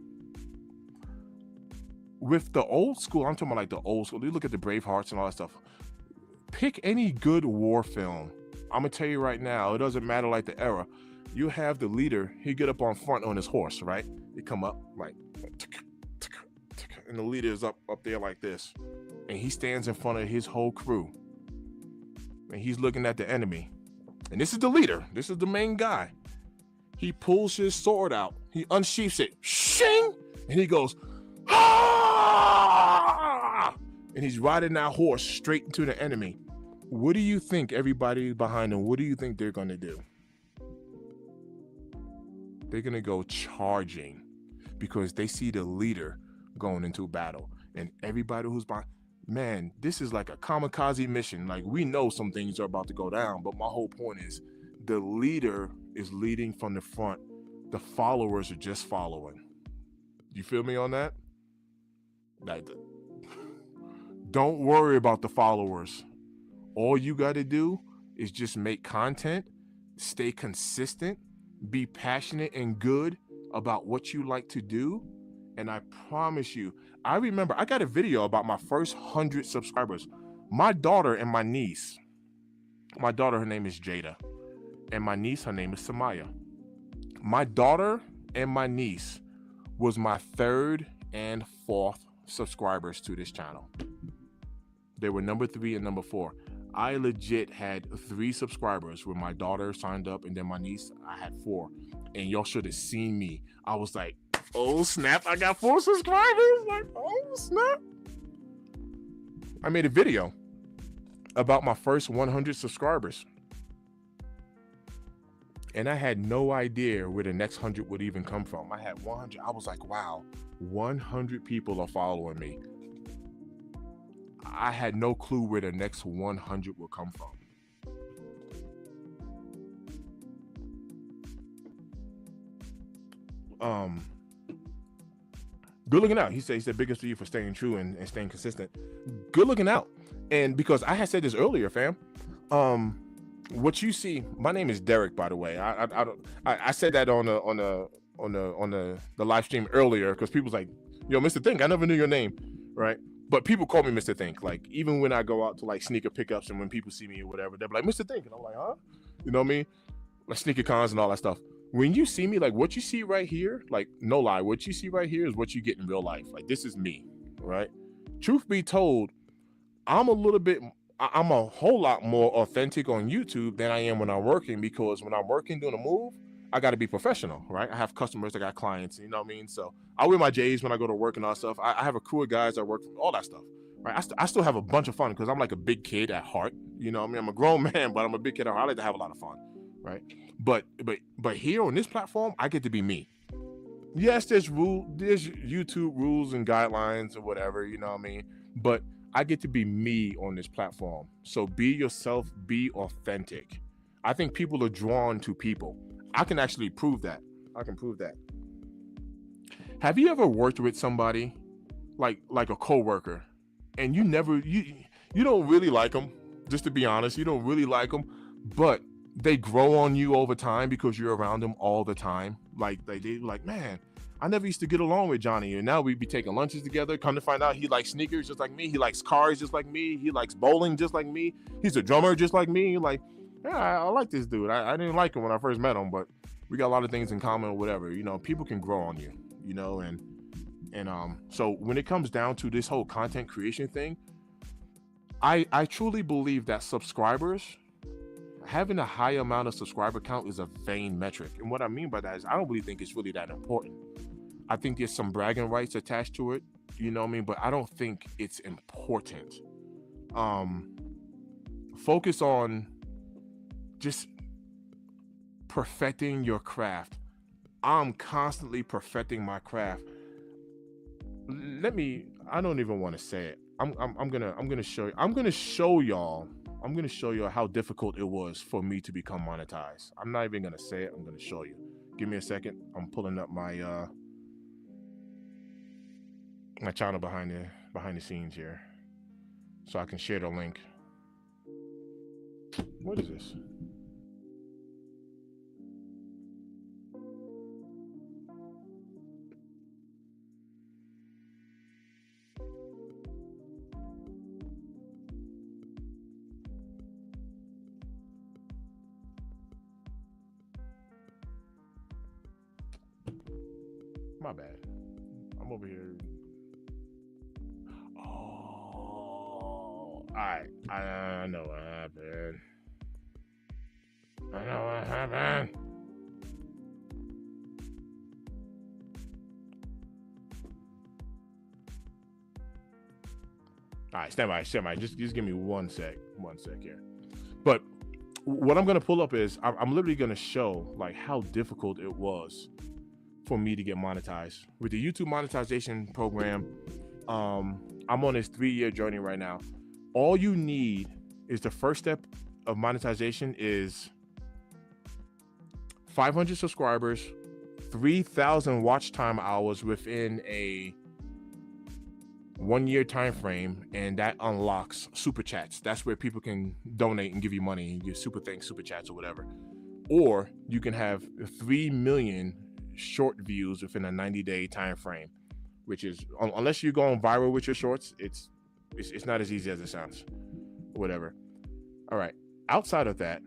With the old school, I'm talking about like the old school. You look at the Bravehearts and all that stuff. Pick any good war film. I'm gonna tell you right now, it doesn't matter like the era. You have the leader, he get up on front on his horse, right? He come up like, and the leader is up there like this. And he stands in front of his whole crew. And he's looking at the enemy. And this is the leader. This is the main guy. He pulls his sword out. He unsheaths it. Shing! And he goes, ah! And he's riding that horse straight into the enemy. What do you think everybody behind him, what do you think they're going to do? They're going to go charging because they see the leader going into battle. And everybody who's behind, man, this is like a kamikaze mission. Like, we know some things are about to go down, but my whole point is the leader is leading from the front. The followers are just following. You feel me on that? Like, don't worry about the followers. All you got to do is just make content, stay consistent, be passionate and good about what you like to do. And I promise you, I remember I got a video about my first 100 subscribers. My daughter and my niece, my daughter, her name is Jada, and my niece, her name is Samaya. My daughter and my niece was my third and fourth subscribers to this channel. They were number 3 and number 4. I legit had 3 subscribers when my daughter signed up, and then my niece, I had 4. And y'all should have seen me. I was like, oh snap, I got 4 subscribers. Like, oh snap. I made a video about my first 100 subscribers. And I had no idea where the next 100 would even come from. I had 100. I was like, wow, 100 people are following me. I had no clue where the next 100 would come from. Good looking out. He said biggest for you for staying true and staying consistent. Good looking out. And because I had said this earlier, fam, what you see, my name is Derek, by the way. I said that on the live stream earlier because people's like, yo, Mr. Think, I never knew your name, right? But people call me Mr. Think. Like, even when I go out to like sneaker pickups and when people see me or whatever, they're like, Mr. Think. And I'm like, huh? You know what I mean? Like sneaker cons and all that stuff. When you see me, like what you see right here, like no lie, what you see right here is what you get in real life. Like, this is me, right? Truth be told, I'm a whole lot more authentic on YouTube than I am when I'm working, because when I'm working doing a move, I got to be professional, right? I have customers, I got clients, you know what I mean? So I wear my J's when I go to work and all that stuff. I have a crew of guys that work, all that stuff, right? I still have a bunch of fun because I'm like a big kid at heart, you know what I mean? I'm a grown man, but I'm a big kid at heart. I like to have a lot of fun, right? But here on this platform, I get to be me. Yes, there's YouTube rules and guidelines or whatever, you know what I mean? But I get to be me on this platform. So be yourself, be authentic. I think people are drawn to people. I can actually prove that. I can prove that. Have you ever worked with somebody like a coworker, and you don't really like them? Just to be honest, you don't really like them, but they grow on you over time because you're around them all the time. Like they like, man, I never used to get along with Johnny, and now we be taking lunches together. Come to find out, he likes sneakers just like me. He likes cars just like me. He likes bowling just like me. He's a drummer just like me. Like, yeah, I like this dude. I didn't like him when I first met him, but we got a lot of things in common or whatever. You know, people can grow on you, you know, and so when it comes down to this whole content creation thing, I truly believe that subscribers, having a high amount of subscriber count is a vain metric. And what I mean by that is I don't really think it's really that important. I think there's some bragging rights attached to it, you know what I mean? But I don't think it's important. Focus on just perfecting your craft. I'm constantly perfecting my craft. I don't even want to say it. I'm gonna show y'all how difficult it was for me to become monetized. I'm not even gonna say it. I'm gonna show you. Give me a second. I'm pulling up my channel behind the scenes here. so I can share the link. What is this? My bad. I'm over here. Oh, all right. I know what happened. I know what happened. All right, stand by. Just give me 1 sec here. But what I'm gonna pull up is I'm literally gonna show like how difficult it was for me to get monetized with the YouTube monetization program. I'm on this 3-year journey right now. All you need is the first step of monetization is 500 subscribers, 3,000 watch time hours within a 1-year time frame, and that unlocks super chats. That's where people can donate and give you money, give super thanks, super chats, or whatever. Or you can have 3 million short views within a 90-day time frame, which is, unless you're going viral with your shorts, it's not as easy as it sounds. Whatever. All right. Outside of that,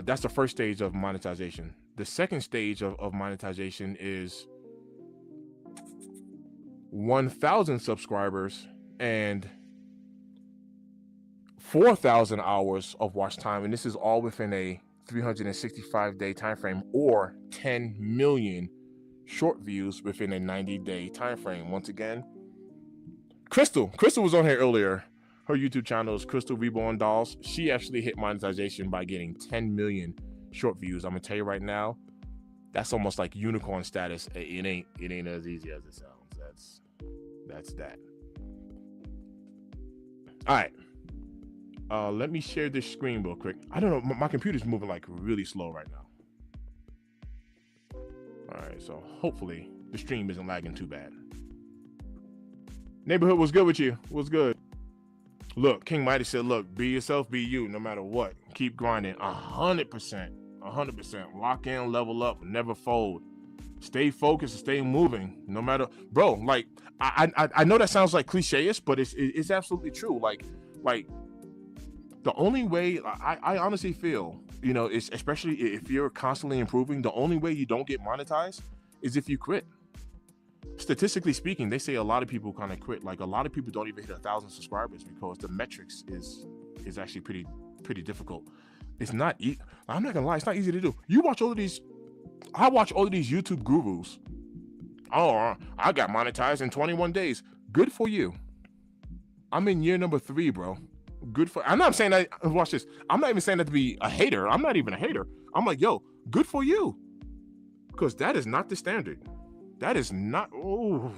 that's the first stage of monetization. The second stage of monetization is 1,000 subscribers and 4,000 hours of watch time, and this is all within a 365-day time frame, or 10 million short views within a 90-day time frame. Once again, Crystal was on here earlier. Her YouTube channel is Crystal Reborn Dolls. She actually hit monetization by getting 10 million short views. I'm gonna tell you right now, that's almost like unicorn status. It ain't as easy as it sounds. That's that. All right. Let me share this screen real quick. I don't know, my computer's moving like really slow right now. All right, so hopefully the stream isn't lagging too bad. Neighborhood, what's good with you? What's good? Look, King Mighty said, look, be yourself, be you, no matter what. Keep grinding. 100%. Lock in, level up, never fold. Stay focused, stay moving, no matter, bro. Like, I know that sounds like cliche-ish, but it's absolutely true. Like the only way, I honestly feel, you know, is, especially if you're constantly improving, the only way you don't get monetized is if you quit. Statistically speaking, they say a lot of people kind of quit. Like, a lot of people don't even hit 1,000 subscribers because the metrics is actually pretty difficult. It's not I'm not gonna lie, it's not easy to do. You watch all of these, I watch all of these YouTube gurus. Oh, I got monetized in 21 days. Good for you. I'm in year number 3, bro. Good for, I'm not saying that, watch this. I'm not even saying that to be a hater. I'm not even a hater. I'm like, yo, good for you. Because that is not the standard. That is not, oh,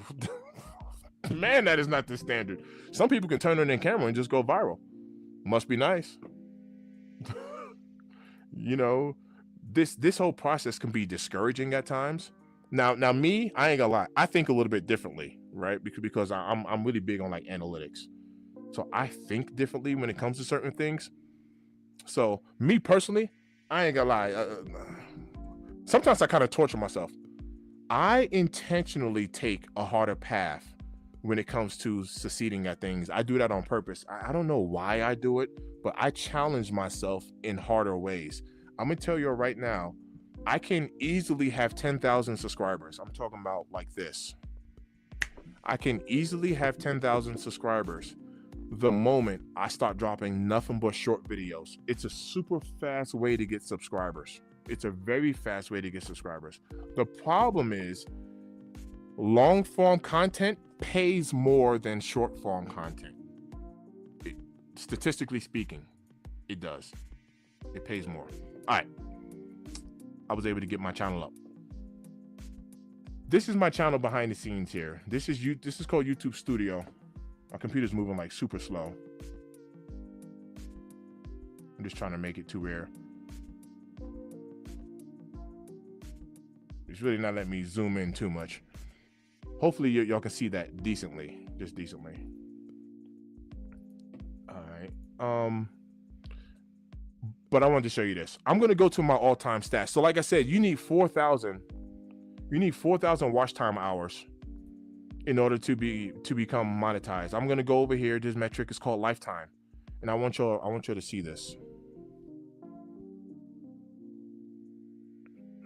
man, that is not the standard. Some people can turn on their camera and just go viral. Must be nice. You know, this whole process can be discouraging at times. Now me, I ain't gonna lie, I think a little bit differently, right? Because I'm really big on like analytics. So I think differently when it comes to certain things. So me personally, I ain't gonna lie. Sometimes I kind of torture myself. I intentionally take a harder path when it comes to succeeding at things. I do that on purpose. I don't know why I do it, but I challenge myself in harder ways. I'm gonna tell you right now, I can easily have 10,000 subscribers. I'm talking about like this. I can easily have 10,000 subscribers the moment I start dropping nothing but short videos. It's a super fast way to get subscribers. It's a very fast way to get subscribers. The problem is long form content pays more than short form content. Statistically speaking, it does. It pays more. All right. I was able to get my channel up. This is my channel behind the scenes here. This is called YouTube Studio. My computer's moving like super slow. I'm just trying to make it to where it's really not letting me zoom in too much. Hopefully y'all can see that decently, just decently. But I wanted to show you this. I'm gonna go to my all-time stats. So like I said, you need 4,000 watch time hours in order to become monetized. I'm gonna go over here. This metric is called lifetime, and I want you to see this.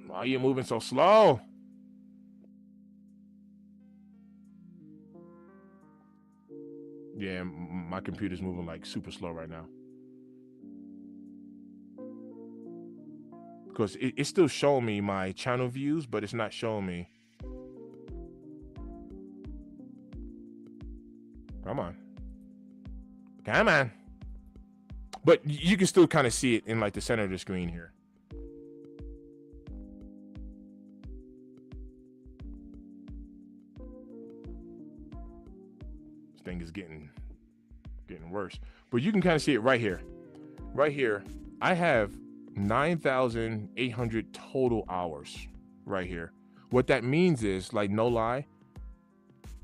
Why are you moving so slow? Yeah, my computer's moving like super slow right now. Because it's still showing me my channel views, but it's not showing me. Come on. But you can still kind of see it in like the center of the screen here. This thing is getting worse. But you can kind of see it right here. Right here, I have 9,800 total hours right here. What that means is, like, no lie,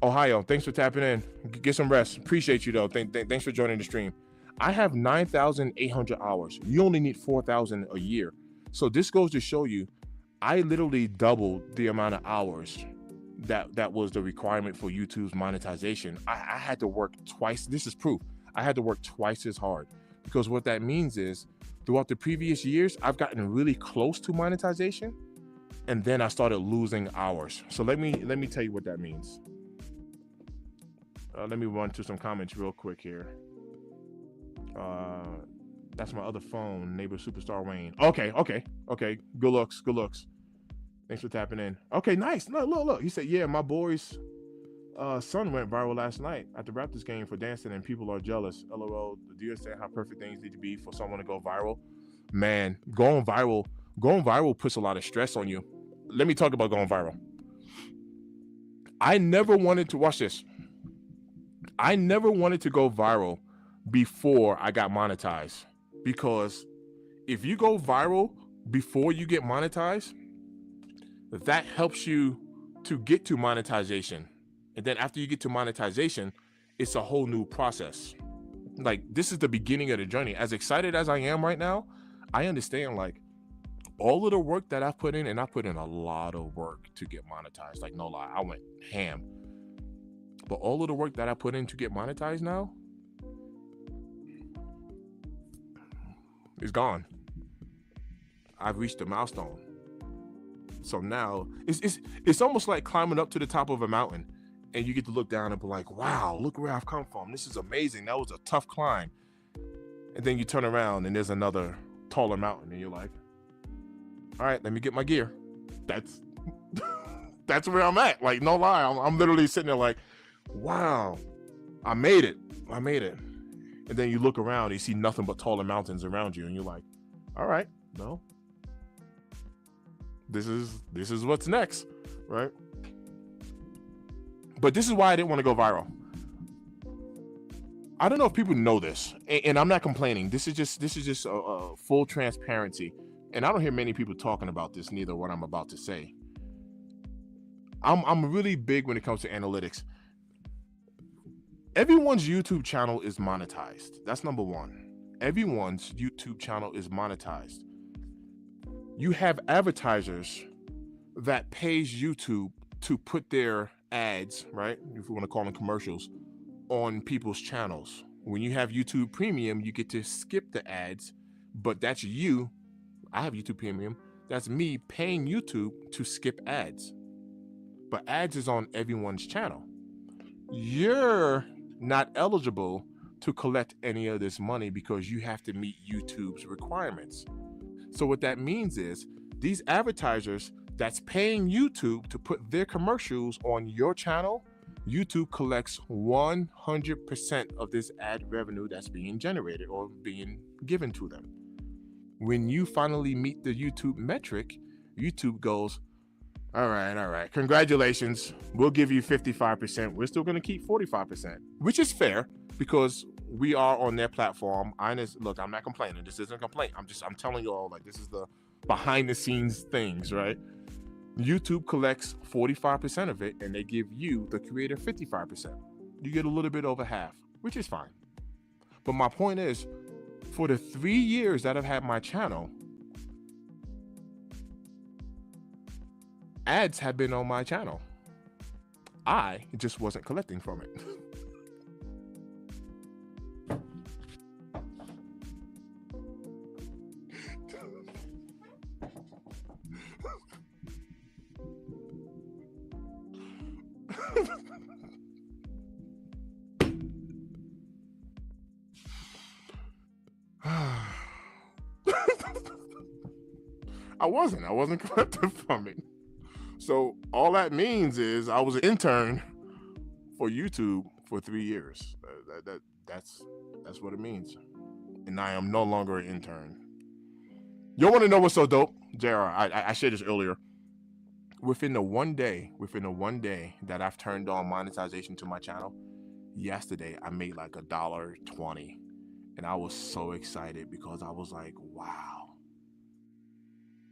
Ohio, thanks for tapping in. Get some rest. Appreciate you though. Thanks for joining the stream. I have 9,800 hours. You only need 4,000 a year. So this goes to show you, I literally doubled the amount of hours that was the requirement for YouTube's monetization. I had to work twice. This is proof. I had to work twice as hard, because what that means is, throughout the previous years, I've gotten really close to monetization, and then I started losing hours. So let me tell you what that means. Let me run through some comments real quick here. That's my other phone, neighbor Superstar Wayne. Okay. Good looks. Thanks for tapping in. Okay, nice. Look. He said, yeah, my boy's son went viral last night at the Raptors game for dancing, and people are jealous. LOL. Do you understand how perfect things need to be for someone to go viral? Man, going viral puts a lot of stress on you. Let me talk about going viral. I never wanted to watch this. I never wanted to go viral before I got monetized, because if you go viral before you get monetized, that helps you to get to monetization. And then after you get to monetization, it's a whole new process. Like, this is the beginning of the journey. As excited as I am right now, I understand, like, all of the work that I've put in, and I put in a lot of work to get monetized. Like, no lie, I went ham. But all of the work that I put in to get monetized now is gone. I've reached a milestone. So now it's almost like climbing up to the top of a mountain, and you get to look down and be like, wow, look where I've come from. This is amazing. That was a tough climb. And then you turn around and there's another taller mountain, and you're like, all right, let me get my gear. That's where I'm at. Like, no lie, I'm literally sitting there like, wow, I made it. And then you look around and you see nothing but taller mountains around you, and you're like, all right, no, this is what's next, right? But this is why I didn't want to go viral. I don't know if people know this, and I'm not complaining. This is just a full transparency, and I don't hear many people talking about this, neither what I'm about to say. I'm really big when it comes to analytics. Everyone's YouTube channel is monetized. That's number one. Everyone's YouTube channel is monetized. You have advertisers that pays YouTube to put their ads, right, if we want to call them commercials, on people's channels. When you have YouTube Premium, you get to skip the ads, but that's you. I have YouTube Premium. That's me paying YouTube to skip ads. But ads is on everyone's channel. You're not eligible to collect any of this money because you have to meet YouTube's requirements. So what that means is, these advertisers that's paying YouTube to put their commercials on your channel, YouTube collects 100% of this ad revenue that's being generated or being given to them. When you finally meet the YouTube metric, YouTube goes, all right, congratulations, we'll give you 55%. We're still going to keep 45%, which is fair because we are on their platform. Look, I'm not complaining. This isn't a complaint. I'm telling you all, like, this is the behind the scenes things, right? YouTube collects 45% of it, and they give you, the creator, 55%. You get a little bit over half, which is fine. But my point is, for the 3 years that I've had my channel, ads have been on my channel. I just wasn't collecting from it. I wasn't collecting from it. So all that means is I was an intern for YouTube for 3 years. That's what it means. And I am no longer an intern. You want to know what's so dope, JR? I shared this earlier. Within the one day that I've turned on monetization to my channel, yesterday I made like $1.20, and I was so excited because I was like,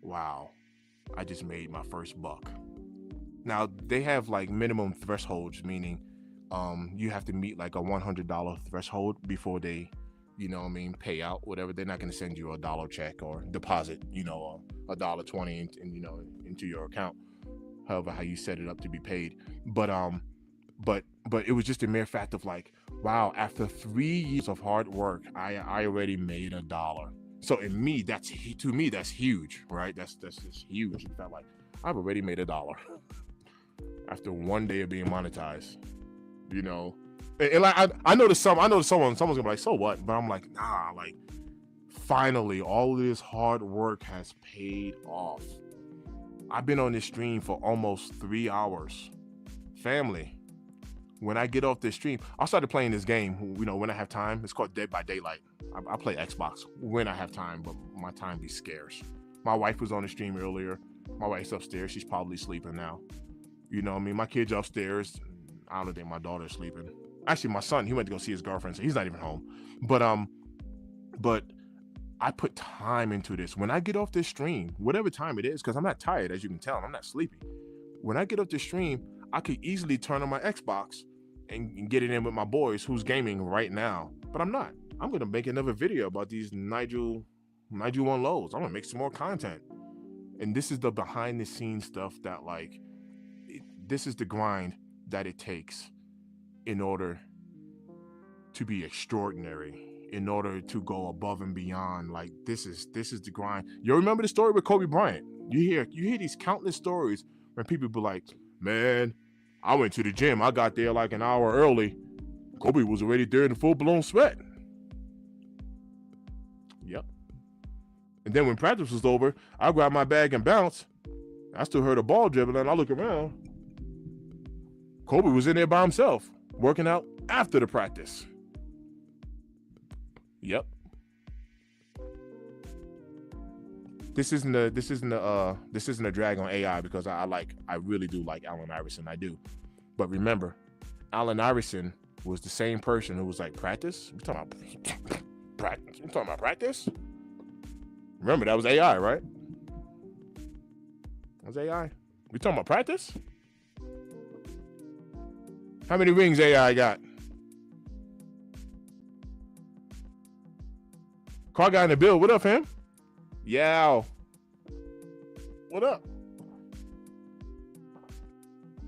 wow, I just made my first buck. Now they have like minimum thresholds, meaning you have to meet like a $100 threshold before they, pay out whatever. They're not going to send you a dollar check or deposit, $1.20 and into your account, however how you set it up to be paid. But it was just a mere fact of like, wow, after 3 years of hard work, I already made $1. So to me that's huge, right? That's just huge. In fact, like I've already made $1 after 1 day of being monetized, And like I know someone's gonna be like, so what? But I'm like, nah, like finally all of this hard work has paid off. I've been on this stream for almost 3 hours. Family, when I get off this stream, I started playing this game, when I have time. It's called Dead by Daylight. I play Xbox when I have time, but my time be scarce. My wife was on the stream earlier. My wife's upstairs. She's probably sleeping now. My kid's upstairs. I don't think my daughter's sleeping. Actually, my son, he went to go see his girlfriend, so he's not even home. But I put time into this. When I get off this stream, whatever time it is, because I'm not tired, as you can tell, I'm not sleepy. When I get off this stream, I could easily turn on my Xbox and get it in with my boys who's gaming right now. But I'm not. I'm going to make another video about these Nigel 1 lows. I'm going to make some more content. And this is the behind the scenes stuff that this is the grind that it takes in order to be extraordinary, in order to go above and beyond. Like this is the grind. You remember the story with Kobe Bryant? You hear these countless stories where people be like, man, I went to the gym. I got there like an hour early. Kobe was already there in full-blown sweat. Yep. And then when practice was over, I grabbed my bag and bounced. I still heard a ball dribbling. And I look around. Kobe was in there by himself, working out after the practice. Yep. This isn't a drag on AI because I really do like Allen Iverson. I do. But remember, Allen Iverson was the same person who was like, practice? We talking about practice? You talking about practice? Remember, that was AI, right? That was AI. We talking about practice? How many rings AI got? Car guy in the bill. What up, fam? Yeah. What up?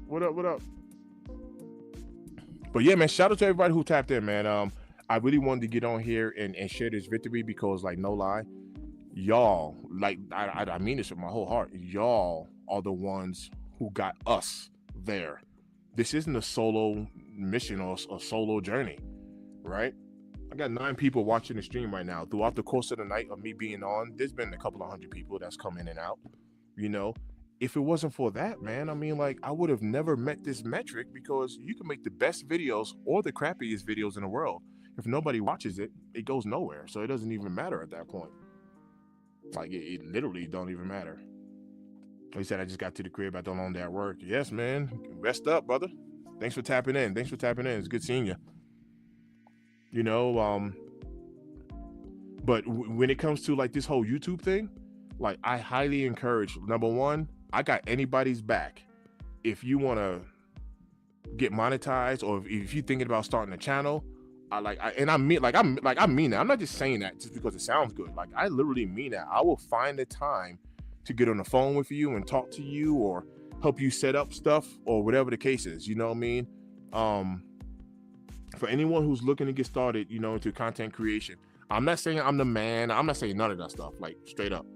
What up? But yeah, man, shout out to everybody who tapped in, man. I really wanted to get on here and share this victory because, like, no lie, y'all, like, I mean this with my whole heart. Y'all are the ones who got us there. This isn't a solo mission or a solo journey, right? I got 9 people watching the stream right now. Throughout the course of the night of me being on, there's been a couple of 100 people that's come in and out. If it wasn't for that, man, I mean, like, I would have never met this metric because you can make the best videos or the crappiest videos in the world. If nobody watches it, it goes nowhere. So it doesn't even matter at that point. Like, it literally don't even matter. He said, I just got to the crib. I don't own that work. Yes, man. Rest up, brother. Thanks for tapping in. It's good seeing you. But when it comes to like this whole YouTube thing, like I highly encourage, number one, I got anybody's back. If you want to get monetized or if you're thinking about starting a channel I mean that. I'm not just saying that just because it sounds good. Like, I literally mean that. I will find the time to get on the phone with you and talk to you or help you set up stuff or whatever the case is. You know what I mean? For anyone who's looking to get started, into content creation, I'm not saying I'm the man. I'm not saying none of that stuff. Like, straight up,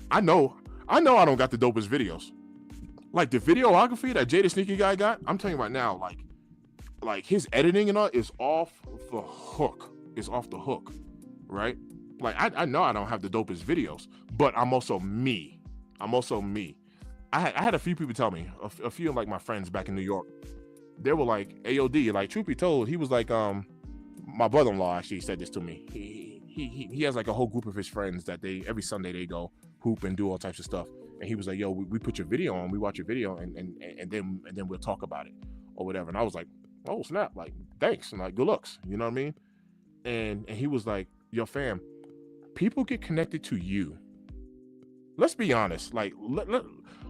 I know I don't got the dopest videos. Like, the videography that Jada Sneaker guy got, I'm telling you right now, like his editing and all is off the hook. It's off the hook, right? Like, I know I don't have the dopest videos, but I'm also me. I had a few people tell me, a few of like my friends back in New York, they were like, AOD, like, truth be told, he was like, my brother-in-law actually said this to me. He has like a whole group of his friends that every Sunday they go hoop and do all types of stuff. And he was like, yo, we put your video on, we watch your video, and then we'll talk about it or whatever. And I was like, oh snap, like, thanks, and like, good looks, you know what I mean? And he was like, yo fam, people get connected to you. Let's be honest, like,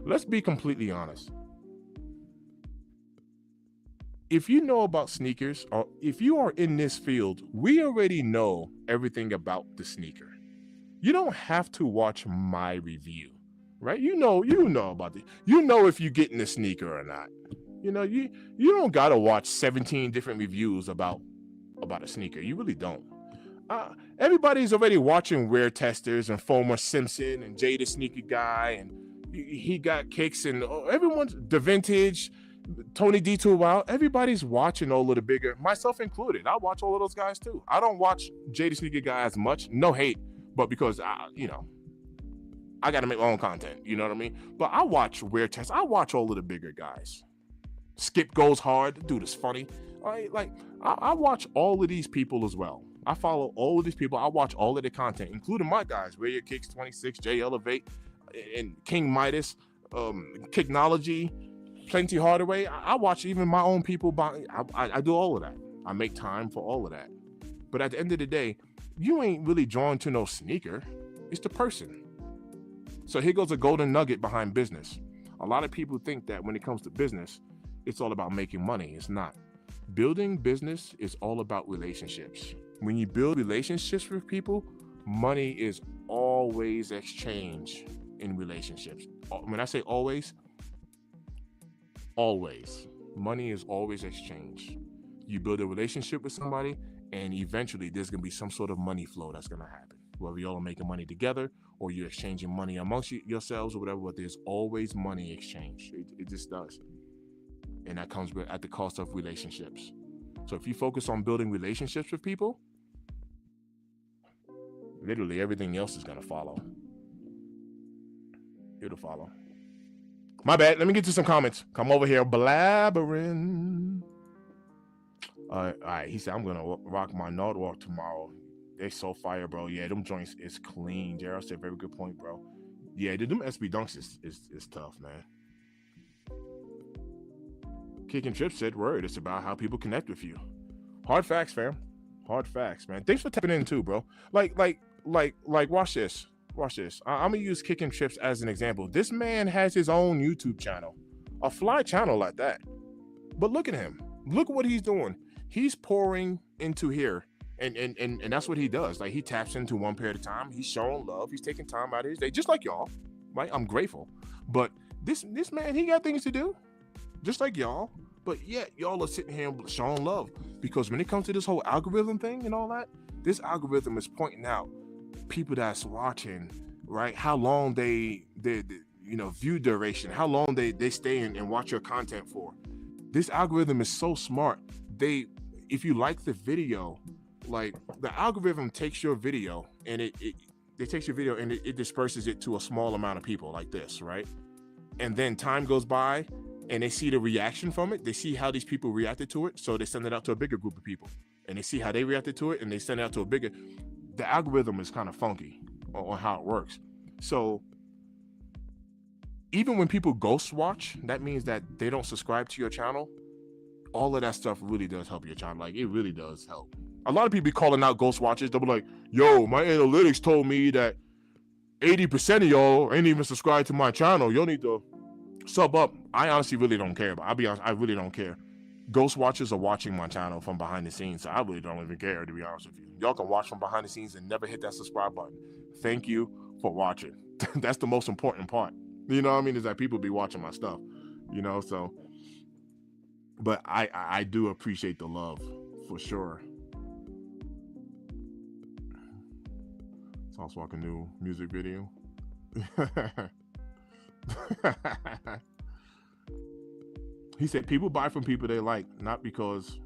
let's be completely honest. If you know about sneakers, or if you are in this field, we already know everything about the sneaker. You don't have to watch my review, right? You know about it. You know if you're getting the sneaker or not. You don't gotta watch 17 different reviews about a sneaker. You really don't. Everybody's already watching Wear Testers and Fomer Simpson and Jada Sneaker guy, and he got kicks, and everyone's the vintage. Tony Detour Wild, everybody's watching all of the bigger, myself included. I watch all of those guys too. I don't watch Jada Sneaker guy as much, no hate, but because I got to make my own content, you know what I mean? But I watch Wear Test. I watch all of the bigger guys. Skip Goes Hard, the dude is funny. I watch all of these people as well. I follow all of these people. I watch all of their content, including my guys, Wear Your Kicks 26, J Elevate, and King Midas, Kicknology, Plenty Hardaway. I watch even my own people. I do all of that. I make time for all of that. But at the end of the day, you ain't really drawn to no sneaker. It's the person. So here goes a golden nugget behind business. A lot of people think that when it comes to business, it's all about making money. It's not. Building business is all about relationships. When you build relationships with people, money is always exchanged in relationships. When I say always, money is always exchanged. You build a relationship with somebody, and eventually there's going to be some sort of money flow that's going to happen. Whether y'all are making money together or you're exchanging money amongst yourselves or whatever, but there's always money exchange. It just does. And that comes at the cost of relationships. So if you focus on building relationships with people, literally everything else is going to follow. It'll follow. My bad. Let me get to some comments. Come over here blabbering. All right. He said, I'm going to rock my Nordwalk tomorrow. They so fire, bro. Yeah, them joints is clean. Gerald said, very good point, bro. Yeah, them SB Dunks is tough, man. Kicking Trip said, word, it's about how people connect with you. Hard facts, fam. Hard facts, man. Thanks for tapping in too, bro. Like, watch this. I'm gonna use Kicking Trips as an example. This man has his own YouTube channel, a fly channel like that. But look at him. Look what he's doing. He's pouring into here, and that's what he does. Like, he taps into one pair at a time. He's showing love. He's taking time out of his day, just like y'all. Right? I'm grateful. But this man, he got things to do, just like y'all. But yet y'all are sitting here showing love, because when it comes to this whole algorithm thing and all that, this algorithm is pointing out people that's watching, right? How long they view duration, how long they stay in and watch your content for. This algorithm is so smart. If you like the video, like, the algorithm takes your video and it takes your video and it disperses it to a small amount of people like this, right? And then time goes by and they see the reaction from it. They see how these people reacted to it. So they send it out to a bigger group of people, and they see how they reacted to it, and they send it out to a bigger. The algorithm is kind of funky on how it works. So even when people ghost watch, that means that they don't subscribe to your channel. All of that stuff really does help your channel. Like, it really does help. A lot of people be calling out ghost watchers. They'll be like, yo, my analytics told me that 80% of y'all ain't even subscribed to my channel. Y'all need to sub up. I honestly really don't care. But I'll be honest, I really don't care. Ghost watchers are watching my channel from behind the scenes, so I really don't even care, to be honest with you. Y'all can watch from behind the scenes and never hit that subscribe button. Thank you for watching. That's the most important part. You know what I mean? Is that people be watching my stuff. You know, so. But I do appreciate the love for sure. Sauce Walker new music video. He said people buy from people they like, not because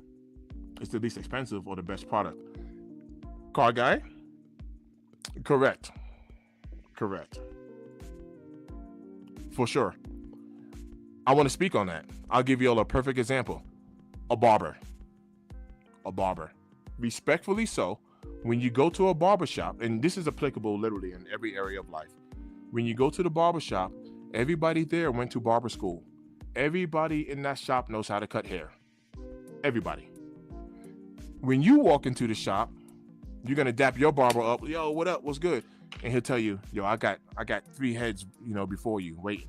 it's the least expensive or the best product. Car guy? Correct. For sure. I want to speak on that. I'll give you all a perfect example. A barber. Respectfully so, when you go to a barber shop, and this is applicable literally in every area of life. When you go to the barber shop, everybody there went to barber school. Everybody in that shop knows how to cut hair. Everybody. When you walk into the shop, you're gonna dap your barber up. Yo, what up? What's good? And he'll tell you, yo, I got 3 heads, before you waiting.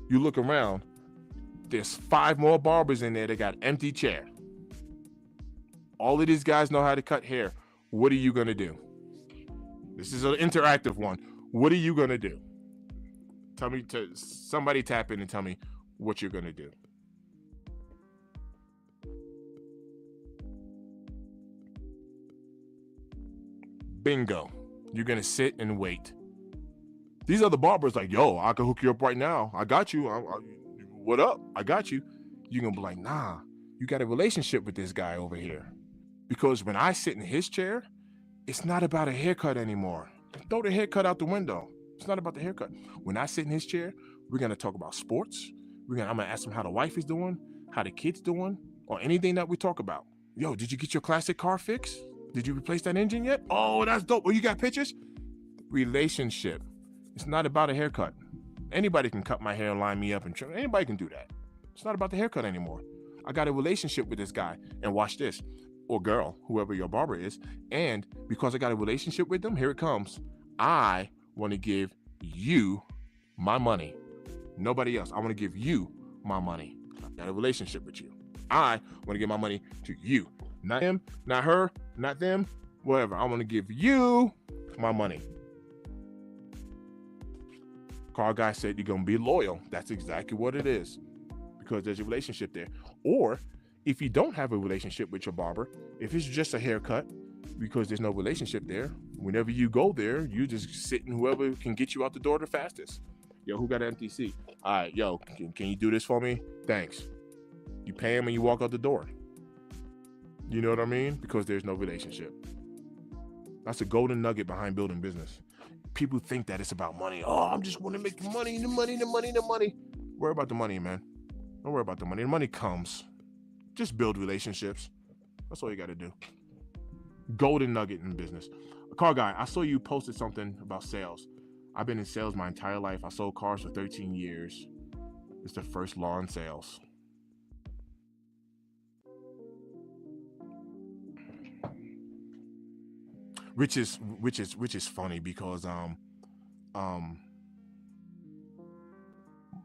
You look around, there's 5 more barbers in there that got empty chair. All of these guys know how to cut hair. What are you gonna do? This is an interactive one. What are you gonna do? Tell me, somebody tap in and tell me what you're gonna do. Bingo. You're gonna sit and wait. These other barbers like, yo, I can hook you up right now. I got you. What up? I got you. You're gonna be like, nah, you got a relationship with this guy over here. Because when I sit in his chair, it's not about a haircut anymore. Throw the haircut out the window. It's not about the haircut. When I sit in his chair, we're gonna talk about sports. I'm gonna ask him how the wife is doing, how the kids doing, or anything that we talk about. Yo, did you get your classic car fixed? Did you replace that engine yet? Oh, that's dope. Oh, you got pictures? Relationship. It's not about a haircut. Anybody can cut my hair and line me up and trim. Anybody can do that. It's not about the haircut anymore. I got a relationship with this guy, and watch this, or girl, whoever your barber is. And because I got a relationship with them, here it comes. I want to give you my money. Nobody else. I want to give you my money. I got a relationship with you. I want to give my money to you. Not him, not her, not them, whatever. I want to give you my money. Car guy said you're going to be loyal. That's exactly what it is. Because there's a relationship there. Or if you don't have a relationship with your barber, if it's just a haircut, because there's no relationship there, whenever you go there, you just sit in whoever can get you out the door the fastest. Yo, who got an empty seat? All right, yo, can you do this for me? Thanks. You pay him and you walk out the door. You know what I mean? Because there's no relationship. That's a golden nugget behind building business. People think that it's about money. Oh, I'm just want to make the money. Worry about the money, man. Don't worry about the money. The money comes. Just build relationships. That's all you got to do. Golden nugget in business. Car guy, I saw you posted something about sales. I've been in sales my entire life. I sold cars for 13 years. It's the first law in sales. Which is funny because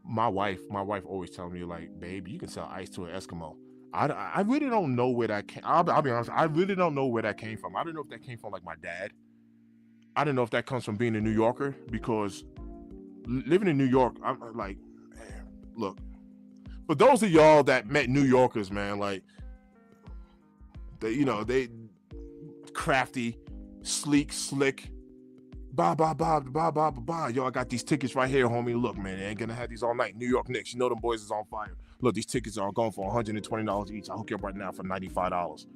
my wife always tells me, like, babe, you can sell ice to an Eskimo. I really don't know where that came. I'll be honest. I really don't know where that came from. I don't know if that came from like my dad. I don't know if that comes from being a New Yorker, because living in New York, I'm like, man, look, for those of y'all that met New Yorkers, man, like they crafty, sleek, slick, Yo, I got these tickets right here, homie. Look, man, they ain't gonna have these all night. New York Knicks, you know them boys is on fire. Look, these tickets are going for $120 each. I'll hook you up right now for $95.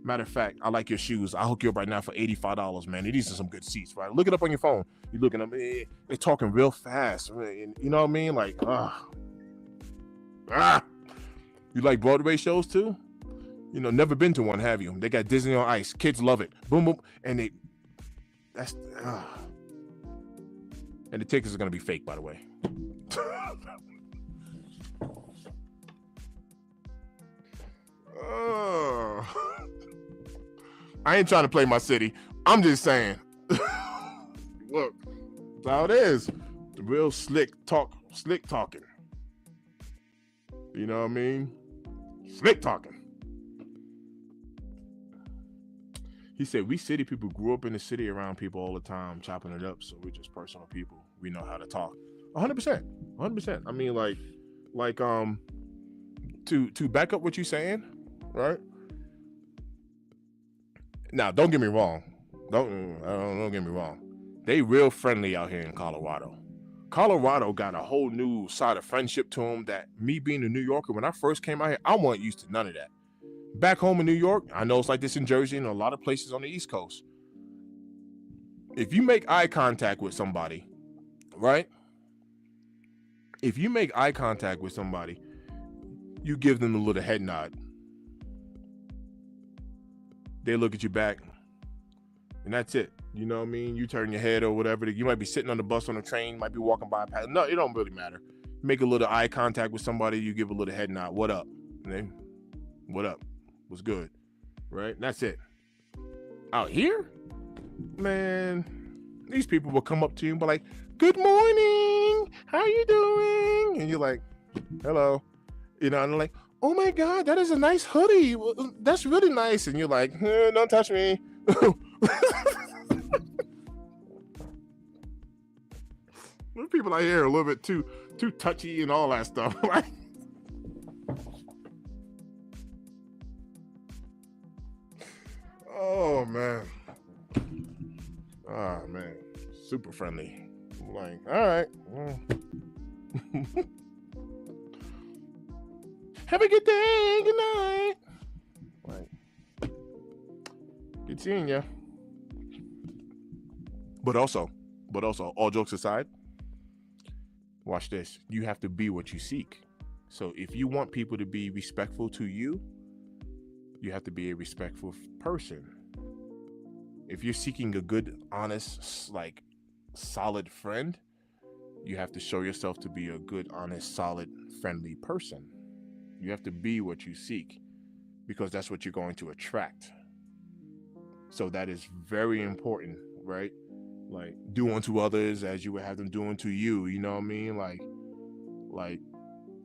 Matter of fact, I like your shoes. I'll hook you up right now for $85, man. These are some good seats, right? Look it up on your phone. You're looking at me. They're talking real fast. You know what I mean? Like, You like Broadway shows too? You know, never been to one, have you? They got Disney on Ice. Kids love it. Boom, boom. And and the tickets are going to be fake, by the way. I ain't trying to play my city. I'm just saying. Look, that's how it is. The real slick talking. You know what I mean? Slick talking. He said, we city people grew up in the city around people all the time, chopping it up. So we're just personal people. We know how to talk. 100%. 100%. I mean, to back up what you're saying, right? Now, don't get me wrong. Don't get me wrong. They real friendly out here in Colorado. Colorado got a whole new side of friendship to them that me being a New Yorker, when I first came out here, I wasn't used to none of that. Back home in New York, I know it's like this in Jersey and a lot of places on the East Coast. If you make eye contact with somebody, right? If you make eye contact with somebody, you give them a little head nod. They look at you back, and that's it. You know what I mean? You turn your head or whatever. You might be sitting on the bus, on the train, might be walking by a path. No, it don't really matter. Make a little eye contact with somebody, you give a little head nod. What up? And then, what up? What's good? Right? And that's it. Out here, man, these people will come up to you and be like, good morning, how you doing? And you're like, hello. You know, and they're like, oh my God, that is a nice hoodie. That's really nice. And you're like, don't touch me. People out here are a little bit too touchy and all that stuff. Oh man. Oh man. Super friendly. I'm like, all right. Have a good day. Good night. Like, good seeing you. But also, all jokes aside, watch this. You have to be what you seek. So if you want people to be respectful to you, you have to be a respectful person. If you're seeking a good, honest, like solid friend, you have to show yourself to be a good, honest, solid, friendly person. You have to be what you seek because that's what you're going to attract. So that is very important, right? Like, do unto others as you would have them do unto you. You know what I mean? Like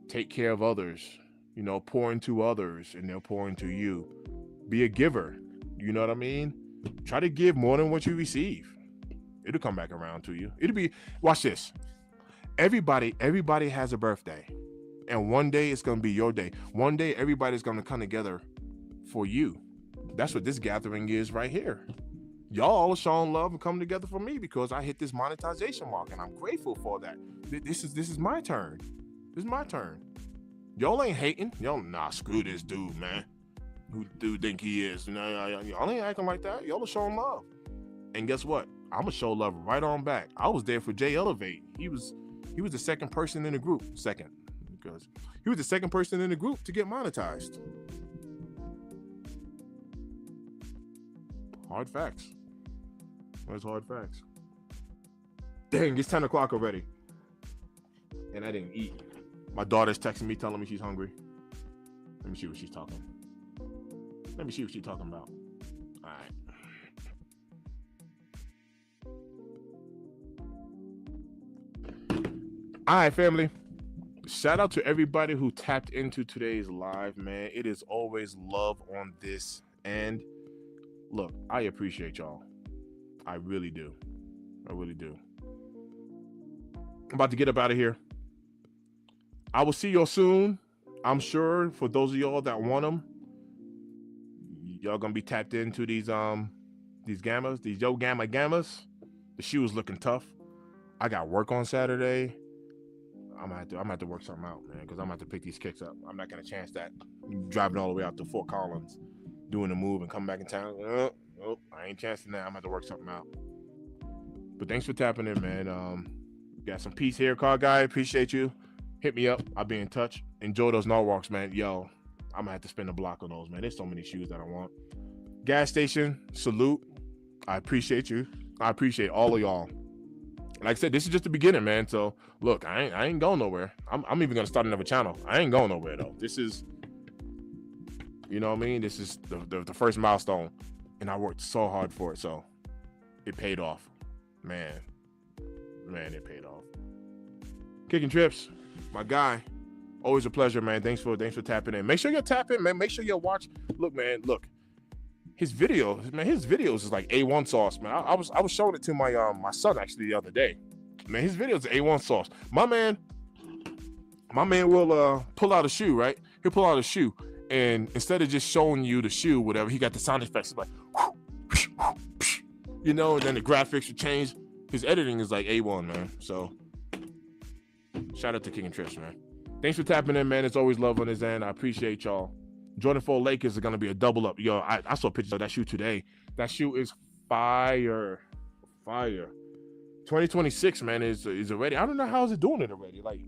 take care of others, you know, pour into others and they'll pour into you. Be a giver. You know what I mean? Try to give more than what you receive. It'll come back around to you. It'll be, watch this. Everybody has a birthday. And one day it's going to be your day. One day everybody's going to come together for you. That's what this gathering is right here. Y'all are showing love and coming together for me because I hit this monetization mark and I'm grateful for that. This is my turn. This is my turn. Y'all ain't hating. Y'all, nah, screw this dude, man. Who do you think he is? You know, y'all ain't acting like that. Y'all are showing love. And guess what? I'm gonna show love right on back. I was there for Jay Elevate. He was the second person in the group. Because he was the second person in the group to get monetized. Hard facts. That's hard facts. Dang, it's 10 o'clock already. And I didn't eat. My daughter's texting me, telling me she's hungry. Let me see what she's talking. Let me see what she's talking about. All right. All right, family. Shout out to everybody who tapped into today's live, man. It is always love on this end. Look, I appreciate y'all. I really do. I really do. I'm about to get up out of here. I will see y'all soon. I'm sure for those of y'all that want them, y'all gonna be tapped into these gammas, these Yo Gamma Gammas. The shoe is looking tough. I got work on Saturday. I'm gonna have to work something out, man, because I'm gonna have to pick these kicks up. I'm not gonna chance that. Driving all the way out to Fort Collins, doing the move and coming back in town. Nope, I ain't chancing that. I'm gonna have to work something out. But thanks for tapping in, man. Got some peace here, car guy. Appreciate you. Hit me up. I'll be in touch. Enjoy those Norwalks, man. Yo, I'm gonna have to spend a block on those, man. There's so many shoes that I want. Gas station, salute. I appreciate you. I appreciate all of y'all. Like I said, this is just the beginning, man. So look, I ain't going nowhere. I'm even gonna start another channel. I ain't going nowhere though. This is, you know what I mean? This is the first milestone, and I worked so hard for it. So it paid off, man. It paid off. Kicking Trips, my guy. Always a pleasure, man. Thanks for tapping in. Make sure you're tapping, man. Make sure you watch. Look, man. Look, his videos is like A1 sauce, man. I was showing it to my son actually the other day. Man, his videos are A1 sauce. My man will pull out a shoe, right? He'll pull out a shoe, and instead of just showing you the shoe, whatever, he got the sound effects. It's like, you know, and then the graphics will change. His editing is like A1, man. So, shout out to King and Trish, man. Thanks for tapping in, man. It's always love on his end. I appreciate y'all. Jordan 4 Lakers are going to be a double up. Yo, I saw pictures of that shoe today. That shoe is fire. 2026, man, is already. I don't know how is it doing it already. Like,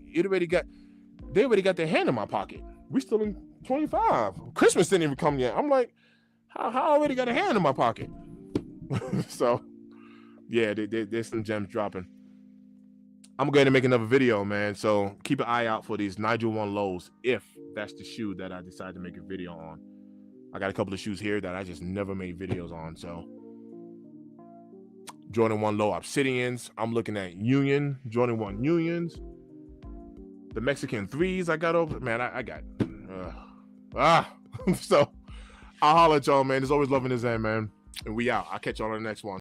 they already got their hand in my pocket. We still in 25. Christmas didn't even come yet. I'm like, how I already got a hand in my pocket? So, yeah, there's some gems dropping. I'm going to make another video, man. So keep an eye out for these Nigel 1 lows, if that's the shoe that I decide to make a video on. I got a couple of shoes here that I just never made videos on. So Jordan 1 low Obsidians. I'm looking at Union, Jordan 1 Unions. The Mexican 3s I got over. Man, I got. So I'll holler at y'all, man. There's always love in his end, man. And we out. I'll catch y'all on the next one.